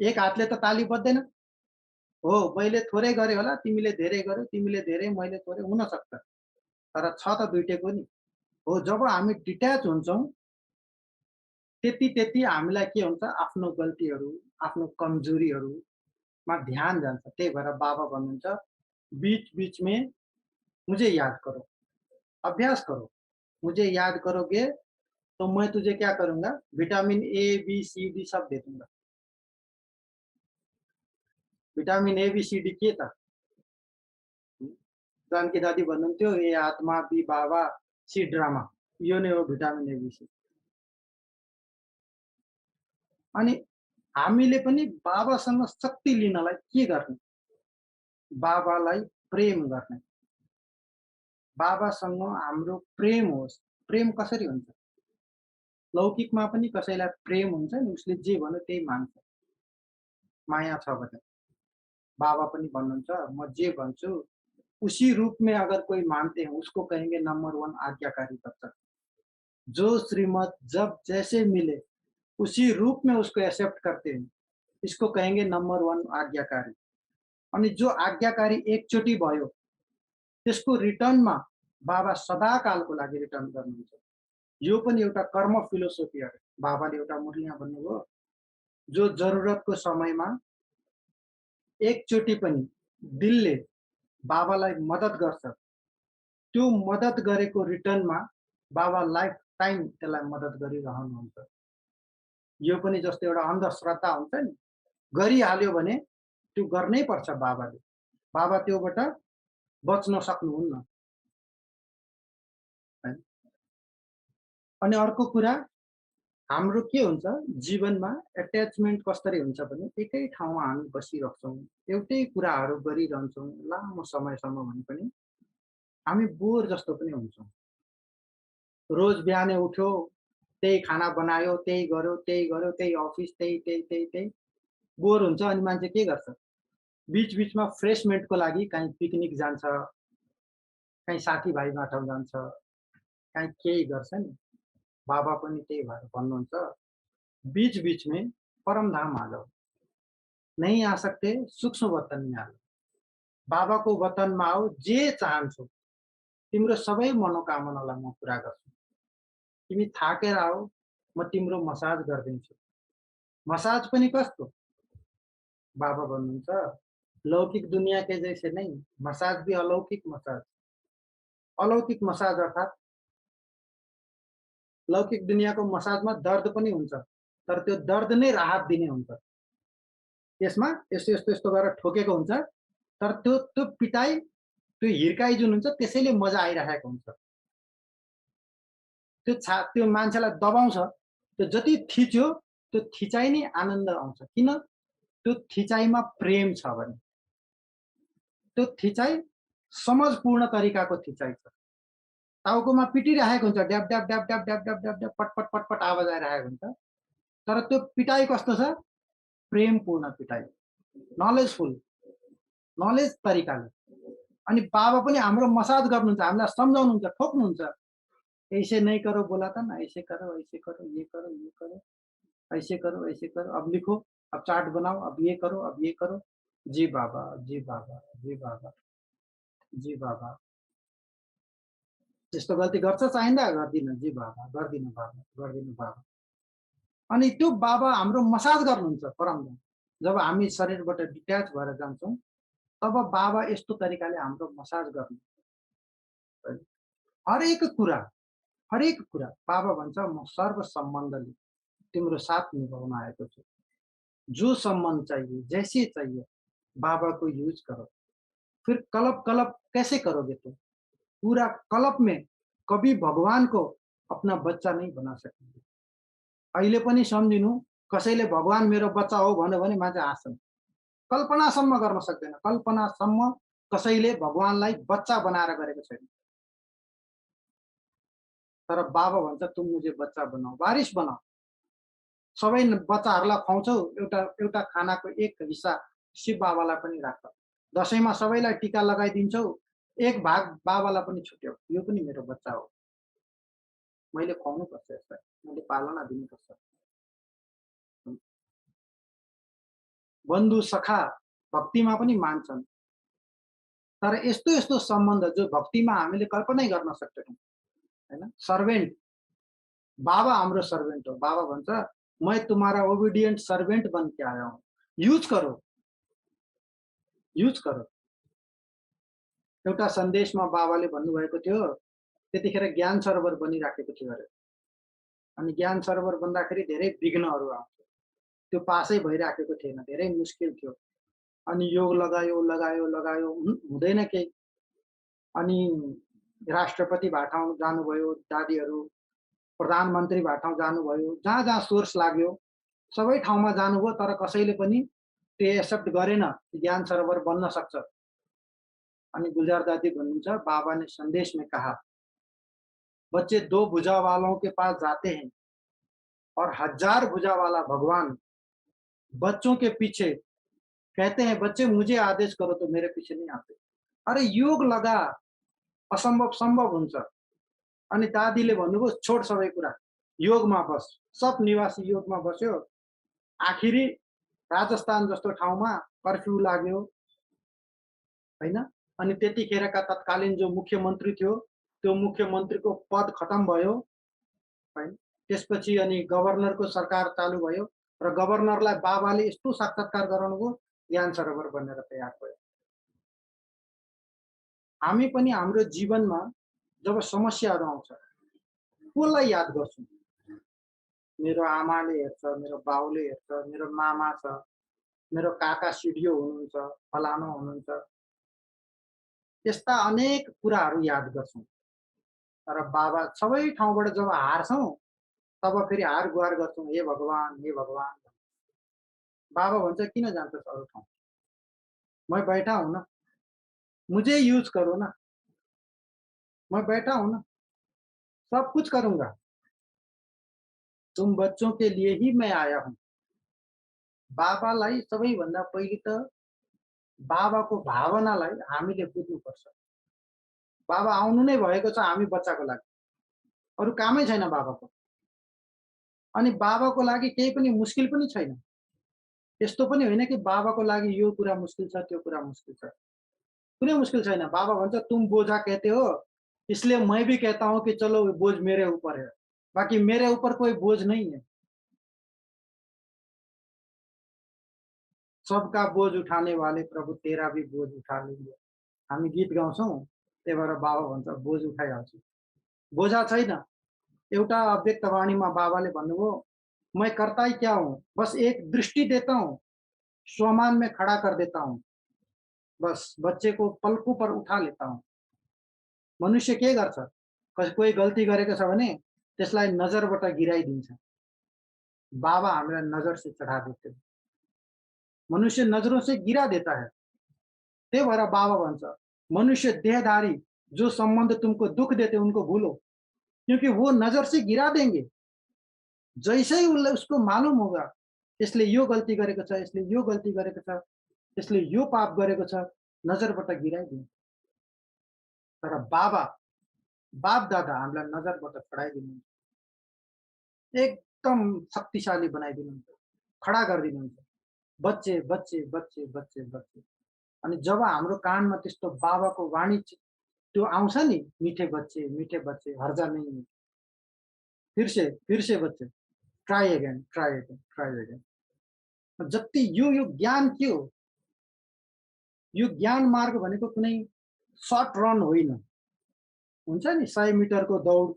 एक हातले त ताली बज्दैन। हो, मैले थोरै गरेँ होला, तिमीले धेरै गर्यौ, तिमीले धेरै, मैले थोरै, हुनसक्छ। तर छ त दुइटैको नि। हो, जब हामी डिट्याच हुन्छौँ, त्यति हामीलाई के हुन्छ, आफ्नो गल्तीहरू, आफ्नो कमजोरीहरूमा ध्यान जान्छ। त्यही भएर बाबा भन्नुहुन्छ, बीच-बीच में मुझे याद करो, अभ्यास करो। मुझे याद करोगे तो मैं तुझे क्या करूँगा, vitamin A, B, C, D सब दे दूँगा। Vitamin A, B, C, D के त? जानकी दादी भन्नुहुन्थ्यो, ए आत्मा, बी बाबा, सी ड्रामा। यो नै हो भिटामिन ए, बी, सी। अनि हामीले पनि बाबासँग शक्ति लिनलाई के गर्ने? बाबालाई प्रेम गर्ने। बाबासँग हाम्रो प्रेम होस्। प्रेम कसरी हुन्छ? लौकिकमा पनि कसैलाई प्रेम हुन्छ नि, उसले जे भन्यो त्यही मान्छ। माया छ भने। बाबा पनि भन्नुहुन्छ, म जे भन्छु उसी रूप में अगर कोई मानते हैं उसको कहेंगे नंबर 1 आज्ञाकारी दत्तक। जो श्रीमत जब जैसे मिले उसी रूप में उसको एक्सेप्ट करते हैं, इसको कहेंगे नंबर 1 आज्ञाकारी। अनि जो आज्ञाकारी एकचोटि भयो, त्यसको रिटर्नमा बाबा सदाकालको लागि रिटर्न गर्नुहुन्छ। यो पनि एउटा कर्म फिलोसोफी अरे। बाबाले एउटा मुरलीमा भन्नुभयो, जो जरुरतको समयमा एकचोटि पनि दिलले बाबालाई मद्दत गर्छ, त्यो मद्दत गरेको रिटर्नमा बाबा लाइफ टाइम त्यसलाई मद्दत गरिरहनुहुन्छ। यो पनि जस्तो एउटा अन्धश्रद्धा हुन्छ नि, गरिहाल्यो भने त्यो गर्नै पर्छ बाबाले। बाबा त्योबाट बच्न सक्नुहुन्न। है। अनि अर्को कुरा, हाम्रो के हुन्छ जीवनमा एट्याचमेन्ट कसरी हुन्छ भने एकै ठाउँमा हामी बसिरहेछौँ, एउटै कुराहरू गरिरहन्छौँ लामो समयसम्म भने पनि हामी बोर जस्तो पनि हुन्छौँ। रोज बिहानै उठ्यो, त्यही खाना बनायो, त्यही गर्यो, त्यही गर्यो, त्यही अफिस, त्यही। बोर हुन्छ अनि मान्छे के गर्छ? बीच-बीचमा फ्रेसमेन्टको लागि कहीँ पिकनिक जान्छ, कहीँ साथीभाइमा ठाउँ जान्छ, कहीँ केही गर्छ नि। बाबा पनि त्यही भएर भन्नुहुन्छ, बीच-बीच में परम धाम आ जाओ। नहीं आ सकते, सूक्ष्म वतन में आ जाओ। बाबाको वतनमा आऊ, जे चाहन्छौ, तिम्रो सबै मनोकामनालाई म पुरा गर्छु। तिमी थाकेर आऊ, म तिम्रो मसाज गरिदिन्छु। मसाज पनि कस्तो? बाबा भन्नुहुन्छ, लौकिक दुनिया के जैसे नहीं, मसाज भी अलौकिक मसाज। अलौकिक मसाज अर्थात् लौकिक दुनियाँको मसाजमा दर्द पनि हुन्छ, तर त्यो दर्द नै राहत दिने हुन्छ। त्यसमा यस्तो गरेर ठोकेको हुन्छ, तर त्यो पिटाइ, त्यो हिर्काइ जुन हुन्छ त्यसैले मजा आइरहेको हुन्छ। त्यो मान्छेलाई दबाउँछ, त्यो जति थिच्यो त्यो थिचाइ नै आनन्द आउँछ। किन? त्यो थिचाइमा प्रेम छ भने, त्यो थिचाइ समझपूर्ण तरिकाको थिचाइ छ। टाउकोमा पिटिरहेको हुन्छ, ड्याब ड्याब ड्याब ड्याब ड्याब ड्याब ड्याब ड्याब पट पट पट पट आवाज आइरहेको हुन्छ। तर त्यो पिटाइ कस्तो छ? प्रेमपूर्ण पिटाइ, नलेजफुल, नलेज तरिकाले। अनि बाबा पनि हाम्रो मसाज गर्नुहुन्छ, हामीलाई सम्झाउनुहुन्छ, ठोक्नुहुन्छ। ऐसे नहीं करो बोला था ना, ऐसे करो, ये करो, ये करो, ऐसे करो, अब लिखो, अब चार्ट बनाओ, अब ये करो, अब ये करो। जी बाबा, जी बाबा, जी बाबा, जी बाबा। त्यस्तो गल्ती गर्छस् आइन्दा? गर्दिनँ, जी बाबा, गर्दिनँ बाबा, गर्दिनँ बाबा। अनि त्यो बाबा हाम्रो मसाज गर्नुहुन्छ परमधाम। जब हामी शरीरबाट डिट्याच भएर जान्छौँ, तब बाबा यस्तो तरिकाले हाम्रो मसाज गर्नुहुन्छ। हरेक कुरा, हरेक कुरा बाबा भन्छ म सर्व सम्बन्धले तिम्रो साथ निभाउन आएको छु। जो सम्बन्ध चाहिए, जैसे चाहिए, बाबा को यूज़ करो। फिर कलप कलप कैसे करोगे तुम? पूरा कलप में कभी भगवान को अपना बच्चा नहीं बना सकेंगे। अहिले पनि सम्झिनु, कसैले भगवान मेरो बच्चा हो भन्यो भने मान्छे हाँस्छन्। कल्पनासम्म गर्न सक्दैन। कल्पनासम्म कसैले भगवानलाई बच्चा बनाएर गरेको छैन। तर बाबा भन्छ तुम मुझे बच्चा बनाओ, वारिस बनाओ। सबै बच्चाहरूलाई खुवाउँछौ, एउटा एउटा खानाको एक हिस्सा शिव बाबालाई पनि राख। दसैँमा सबैलाई टीका लगाइदिन्छौ, एक भाग बाबालाई पनि छुट्याऊ। यो पनि मेरो बच्चा हो। मैले खुवाउनुपर्छ यसलाई, मैले पालना दिनुपर्छ। बन्धु सखा भक्तिमा पनि मान्छन्। तर यस्तो यस्तो सम्बन्ध जो भक्तिमा हामीले कल्पनै गर्न सक्दैनौँ, हैन? सर्भेन्ट, बाबा हाम्रो सर्भेन्ट हो। बाबा भन्छ मैं तुम्हारा ओबिडिएंट सर्वेंट बन के आया हूँ। यूज करो, यूज करो। एउटा सन्देशमा बाबाले भन्नुभएको थियो, त्यतिखेर ज्ञान सरोवर बनिराखेको थियो अरे। अनि ज्ञान सरोवर बन्दाखेरि धेरै विघ्नहरू आउँथ्यो। त्यो पासै भइराखेको थिएन, धेरै मुस्किल थियो। अनि योग लगायो, लगायो, लगायो, हुँदैन केही। अनि राष्ट्रपति भए ठाउँ जानुभयो दादीहरू, प्रधानमन्त्री भए ठाउँ जानुभयो, जहाँ जहाँ सोर्स लाग्यो, सबै ठाउँमा जानुभयो तर कसैले पनि त्यो एक्सेप्ट गरेन, ज्ञान सरोवर बन्न सक्छ। अनि गुलजार दादी भन्नुहुन्छ, बाबा ने संदेश में कहा, बच्चे दो भुजा वालों के पास जाते हैं और हजार भुजा वाला भगवान बच्चों के पीछे कहते हैं, बच्चे मुझे आदेश करो, तो मेरे पीछे नहीं आते। अरे योग लगा, असम्भव सम्भव हुन्छ। अनि दादीले भन्नुभयो छोड सबै कुरा, योगमा बस। सब निवासी योगमा बस्यो। आखिरी राजस्थान जस्तो ठाउँमा कर्फ्यू लाग्यो, हैन? अनि त्यतिखेरका तत्कालीन जो मुख्यमन्त्री थियो, त्यो मुख्यमन्त्रीको पद खतम भयो, हैन? त्यसपछि अनि गभर्नरको सरकार चालु भयो र गभर्नरलाई बाबाले यस्तो साक्षात्कार गराउनुभयो, ज्ञान सरोवर बनेर तयार भयो। हामी पनि हाम्रो जीवनमा जब समस्याहरू आउँछ, कसलाई याद गर्छौँ? मेरो आमाले हेर्छ, मेरो बाउले हेर्छ, मेरो मामा छ, मेरो काका सिडिओ हुनुहुन्छ, फलानो हुनुहुन्छ। त्यस्ता अनेक कुराहरू याद गर्छौँ। तर बाबा सबै ठाउँबाट जब हार्छौँ, तब फेरि हार गुहार गर्छौँ, हे भगवान, हे भगवान। बाबा भन्छ किन जान्छस् अरू ठाउँ? मैं बैठा हूँ ना, मुझे यूज़ करो ना, मैं बैठा हूँ ना, सब कुछ करूँगा। तुम बच्चों के लिए ही मैं आया हूँ। बाबालाई सबैभन्दा पहिले त बाबाको भावनालाई हामीले बुझ्नुपर्छ। बाबा आउनु नै भएको छ हामी बच्चाको लागि। अरू कामै छैन बाबाको। अनि बाबाको लागि केही पनि मुस्किल पनि छैन। यस्तो पनि होइन कि बाबाको लागि यो कुरा मुस्किल छ, त्यो कुरा मुस्किल छ। कुनै मुस्किल छैन। बाबा भन्छ तुम बोझा कहते हो, इसलिए मैं भी कहता हूँ कि चलो बोझ मेरे ऊपर है। बाकी मेरे ऊपर कोई बोझ नहीं है। सबका बोझ उठाने वाले प्रभु तेरा भी बोझ उठा लेंगे। हामी गीत गाउँछौँ, त्यही भएर बाबा भन्छ बोझ उठाइहाल्छु। बोझा छैन। एउटा अव्यक्त वाणीमा बाबाले भन्नुभयो, मैं करता ही क्या हूँ? बस एक दृष्टि देता हूँ, स्वमान में खड़ा कर देता हूँ। बस बच्चे को पलकों पर उठा लेता हूँ। मनुष्य के गर्छ? कोही गल्ती गरेको छ भने त्यसलाई नजरबाट गिराइदिन्छ। बाबा हामीलाई नजर से चढा देते हैं। मनुष्य नजरों से गिरा देता है। त्यही भएर बाबा भन्छ, मनुष्य देहधारी जो संबंध तुमको दुःख देते उनको भूलो, क्योंकि वो नजर से गिरा देंगे। जैसे ही उसले उसको मालूम होगा, यसले यो गल्ती गरेको छ, यसले यो गल्ती गरेको छ, यसले यो पाप गरेको छ, नजरबाट गिराइदिन्छ। तर बाबा, बाप-दादा हामीलाई नजरबाट छुडाइदिनुहुन्छ। एकदम शक्तिशाली बनाइदिनुहुन्छ, खडा गरिदिनुहुन्छ। बच्चे, बच्चे, बच्चे, बच्चे, बच्चे। अनि जब हाम्रो कानमा त्यस्तो बाबाको वाणी त्यो आउँछ नि, मीठे बच्चे, हर्जा नहीं है। फिर से बच्चे, try again, try again, try again. जति यो ज्ञान के हो? यो ज्ञान मार्ग भनेको कुनै सर्ट रन होइन। हुन्छ नि 100 मिटरको दौड,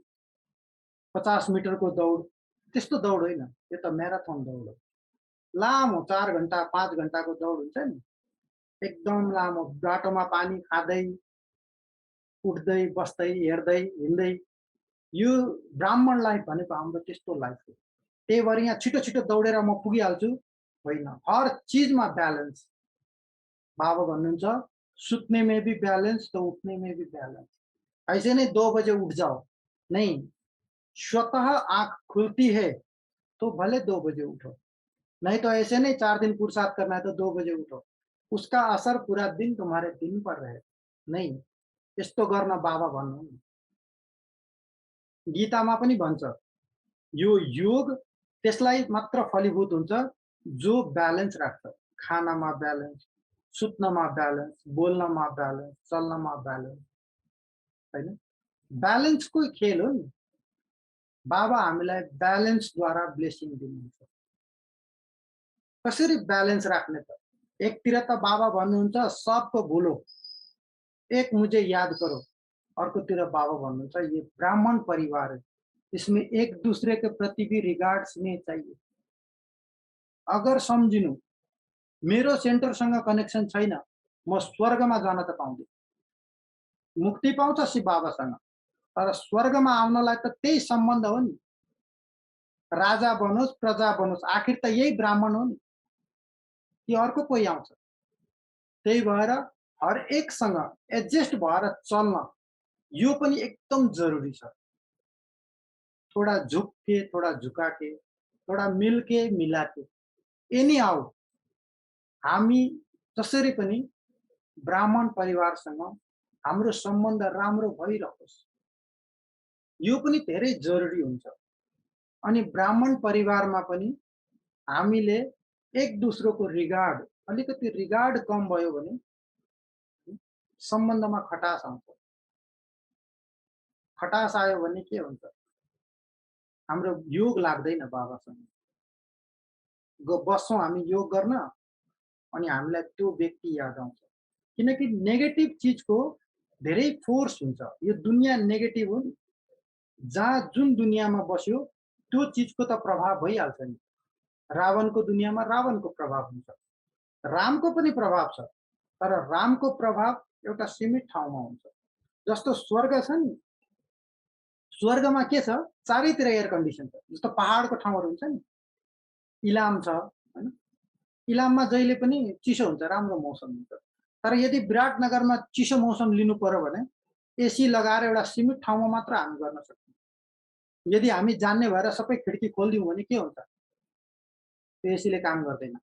50 मिटरको दौड, त्यस्तो दौड होइन। यो त म्याराथन दौड हो। लामो 4 घन्टा, 5 घन्टाको दौड हुन्छ नि, एकदम लामो बाटोमा पानी खाँदै, उठ्दै, बस्दै, हेर्दै, हिँड्दै, यो ब्राह्मण लाइफ भनेको हाम्रो त्यस्तो लाइफ हो। त्यही भएर यहाँ छिटो-छिटो दौडेर म पुगिहाल्छु, होइन। हर चीज़मा बैलेंस। बाबा भन्नुहुन्छ, सुतने में भी बैलेंस तो उठने में भी बैलेंस। ऐसे नहीं 2 बजे उठ जाओ, नहीं, स्वतः आँख खुलती है तो भले 2 बजे उठो, नहीं तो ऐसे नहीं 4 दिन पुरुषार्थ करना है तो 2 बजे उठो, उसका असर पूरा दिन तुम्हारे दिन पर रहेगा। नहीं, यस्तो गर्न बाबा भन्नुहुन्न। गीतामा पनि भन्छ, यो योग त्यसलाई मात्र फलीभूत हुन्छ जो ब्यालेन्स राख्छ। खानामा ब्यालेन्स, सुत्नमा ब्यालेन्स, बोल्नमा ब्यालेन्स, चल्नमा ब्यालेन्स, होइन? ब्यालेन्सकै खेल हो नि। बाबा हामीलाई ब्यालेन्सद्वारा ब्लेसिङ दिनुहुन्छ। कसरी ब्यालेन्स राख्ने त? एकतिर त बाबा भन्नुहुन्छ सबको भुलो, एक मुझे याद करो। अर्कोतिर बाबा भन्नुहुन्छ ये ब्राह्मण परिवार है, इसमें एक दूसरे के प्रति भी रिगार्ड्स नहीं चाहिए। अगर सम्झिनु मेरो सेन्टरसँग कनेक्सन छैन, म स्वर्गमा जान त पाउँदिन। मुक्ति पाउँछ शिव बाबासँग, तर स्वर्गमा आउनलाई त त्यही सम्बन्ध हो नि। राजा बनोस्, प्रजा बनोस्, आखिर त यही ब्राह्मण हो नि, कि अर्को कोही आउँछ? त्यही भएर हरेकसँग एडजस्ट भएर चल्न यो पनि एकदम जरुरी छ। थोड़ा झुक के, थोड़ा झुका के, थोड़ा मिल के, मिला के, एनी हाउ हामी जसरी पनि ब्राह्मण परिवारसँग हाम्रो सम्बन्ध राम्रो भइरहोस्। यो पनि धेरै जरुरी हुन्छ। अनि ब्राह्मण परिवारमा पनि हामीले एक दोस्रोको रिगार्ड, अलिकति रिगार्ड कम भयो भने सम्बन्धमा खटास आउँछ। खटास आयो भने के हुन्छ? हाम्रो योग लाग्दैन बाबासँग। बस्छौँ हामी योग गर्न, अनि हामीलाई त्यो व्यक्ति याद आउँछ। किनकि नेगेटिभ चिजको धेरै फोर्स हुन्छ। यो दुनिया नेगेटिभ हो नि। जहाँ जुन दुनियाँमा बस्यो त्यो चिजको त प्रभाव भइहाल्छ नि। रावणको दुनियाँमा रावणको प्रभाव हुन्छ। रामको पनि प्रभाव छ, तर रामको प्रभाव एउटा सीमित ठाउँमा हुन्छ। जस्तो स्वर्ग छ नि, स्वर्गमा के छ? चारैतिर एयर कन्डिसन छ। जस्तो पहाडको ठाउँहरू हुन्छ नि, इलाम छ, हैन? इलाममा जहिले पनि चिसो हुन्छ, राम्रो मौसम हुन्छ। तर यदि विराटनगरमा चिसो मौसम लिनु पर्यो भने एसी लगाएर एउटा सीमित ठाउँमा मात्र हामी गर्न सक्छौँ। यदि हामी जान्ने भएर सबै खिड्की खोलिदिउँ भने के हुन्छ? त्यो एसीले काम गर्दैन।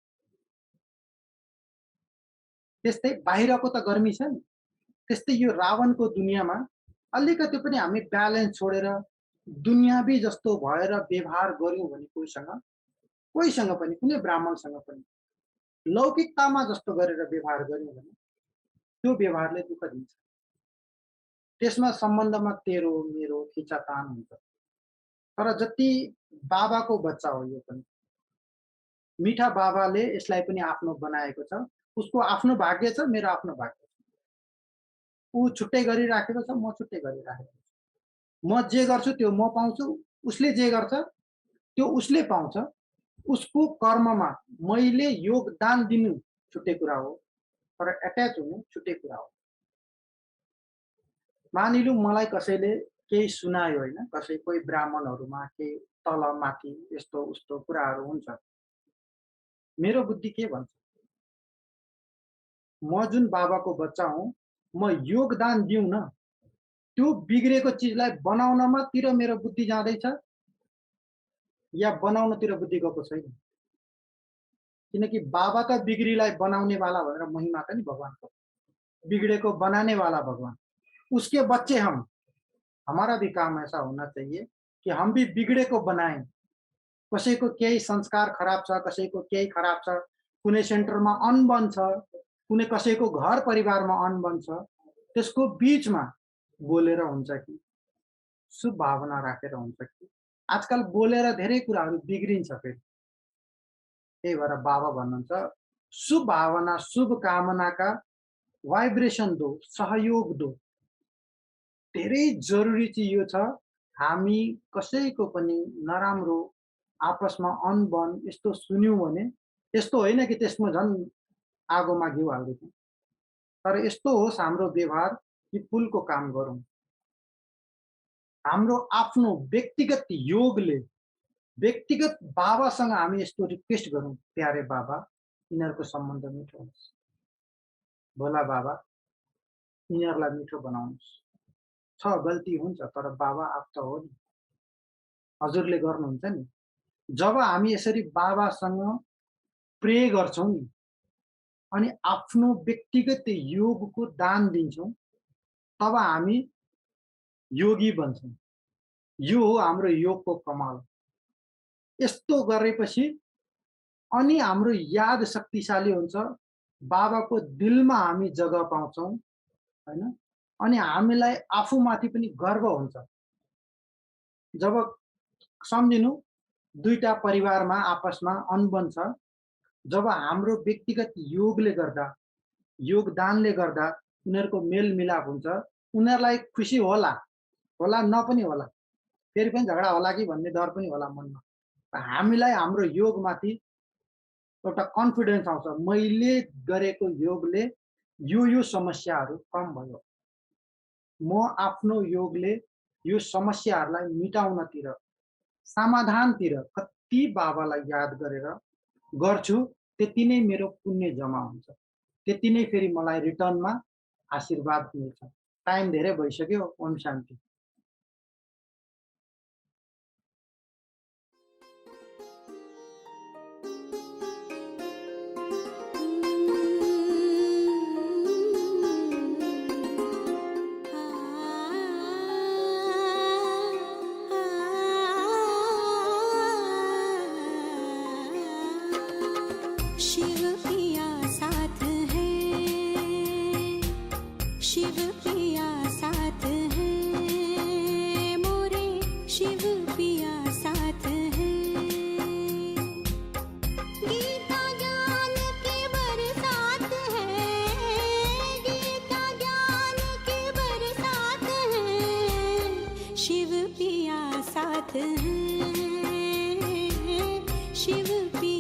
त्यस्तै बाहिरको त गर्मी छ नि, त्यस्तै यो रावणको दुनियाँमा अलिकति पनि हामी ब्यालेन्स छोडेर दुनियावी जस्तो भएर व्यवहार गर्यौँ भने कोहीसँग पनि, कुनै ब्राह्मणसँग पनि लौकिकतामा जस्तो गरेर व्यवहार गर्यौँ भने त्यो व्यवहारले दुःख दिन्छ। त्यसमा सम्बन्धमा तेरो मेरो खिचातान हुन्छ। तर जति बाबाको बच्चा हो यो पनि, मीठा बाबाले यसलाई पनि आफ्नो बनाएको छ। उसको आफ्नो भाग्य छ, मेरो आफ्नो भाग्य छ। ऊ छुट्टै गरिराखेको छ, म छुट्टै गरिराखेको छु। म जे गर्छु त्यो म पाउँछु, उसले जे गर्छ त्यो उसले पाउँछ। उसको कर्ममा मैले योगदान दिनु छुट्टै कुरा हो, तर एट्याच हुनु छुट्टै कुरा हो। मानिलिउँ मलाई कसैले केही सुनायो होइन, कोही ब्राह्मणहरूमा केही तल माथि यस्तो उस्तो कुराहरू हुन्छ। मेरो बुद्धि के भन्छ? म जुन बाबाको बच्चा हुँ, म योगदान दिउँ न, त्यो बिग्रेको चिजलाई बनाउनमा तिर मेरो बुद्धि जाँदैछ या बनाउनतिर बुद्धि गएको छैन। किनकि बाबा त बिग्रीलाई बनाउने वाला भनेर महिमा त नि भगवानको। बिगड़े को बनाने वाला भगवान। उसके बच्चे हम। हमारा भी काम ऐसा होना चाहिए कि हम भी बिगड़े को बनाएँ। कसैको केही संस्कार खराब छ, कसैको केही खराब छ, कुनै सेन्टरमा अनबन छ, कुनै कसैको घर परिवारमा अनबन छ, त्यसको बीचमा बोलेर हुन्छ कि, शुभ भावना राखेर हुन्छ कि, आजकल बोलेर धेरै कुराहरू बिग्रिन्छ फेरि। त्यही भएर बाबा भन्नुहुन्छ, शुभ भावना, शुभ कामनाका वाइब्रेसन दो, सहयोग दो। धेरै जरुरी चाहिँ यो छ, हामी कसैको पनि नराम्रो आपसमा अनबन यस्तो सुन्यौँ भने, यस्तो होइन कि त्यसमा झन् आगोमा घिउ हाल्दैछौँ। तर यस्तो होस् हाम्रो व्यवहार कि पुलको काम गरौँ। हाम्रो आफ्नो व्यक्तिगत योगले, व्यक्तिगत बाबासँग हामी यस्तो रिक्वेस्ट गरौँ, प्यारे बाबा, यिनीहरूको सम्बन्ध मिठो होस्। भोला बाबा, यिनीहरूलाई मिठो बनाउनुहोस्। छ गल्ती हुन्छ तर बाबा आप त हो नि, हजुरले गर्नुहुन्छ नि। जब हामी यसरी बाबासँग प्रे गर्छौँ नि अनि आफ्नो व्यक्तिगत योगको दान दिन्छौँ, तब हामी योगी बन्छौँ। यो हो हाम्रो योगको कमाल। यस्तो गरेपछि अनि हाम्रो याद शक्तिशाली हुन्छ, बाबाको दिलमा हामी जग्गा पाउँछौँ, होइन? अनि हामीलाई आफूमाथि पनि गर्व हुन्छ। जब सम्झिनु ২ टा परिवारमा आपसमा अनबन छ, जब हाम्रो व्यक्तिगत योगले गर्दा, योगदानले गर्दा उनीहरूको मेलमिलाप हुन्छ, उनीहरूलाई खुसी होला, होला नपनि होला। फेरि पनि झगडा होला कि भन्ने डर पनि होला मनमा। हामीलाई हाम्रो योगमाथि एउटा कन्फिडेन्स आउँछ, मैले गरेको योगले यो समस्याहरू कम भयो। म आफ्नो योगले यो समस्याहरूलाई मिटाउनतिर, समाधानतिर कति बाबालाई याद गरेर गर्छु, त्यति नै मेरो पुण्य जम्मा हुन्छ। त्यति नै फेरि मलाई रिटर्नमा आशीर्वाद मिल्छ। टाइम धेरै भइसक्यो। ओम शान्ति। शिव पिया साथ है, शिव पिया साथ है, मोरे शिव पिया साथ है। गीता ज्ञान की बरसात है, गीता ज्ञान की बरसात है, शिव पिया साथ है, शिव पिया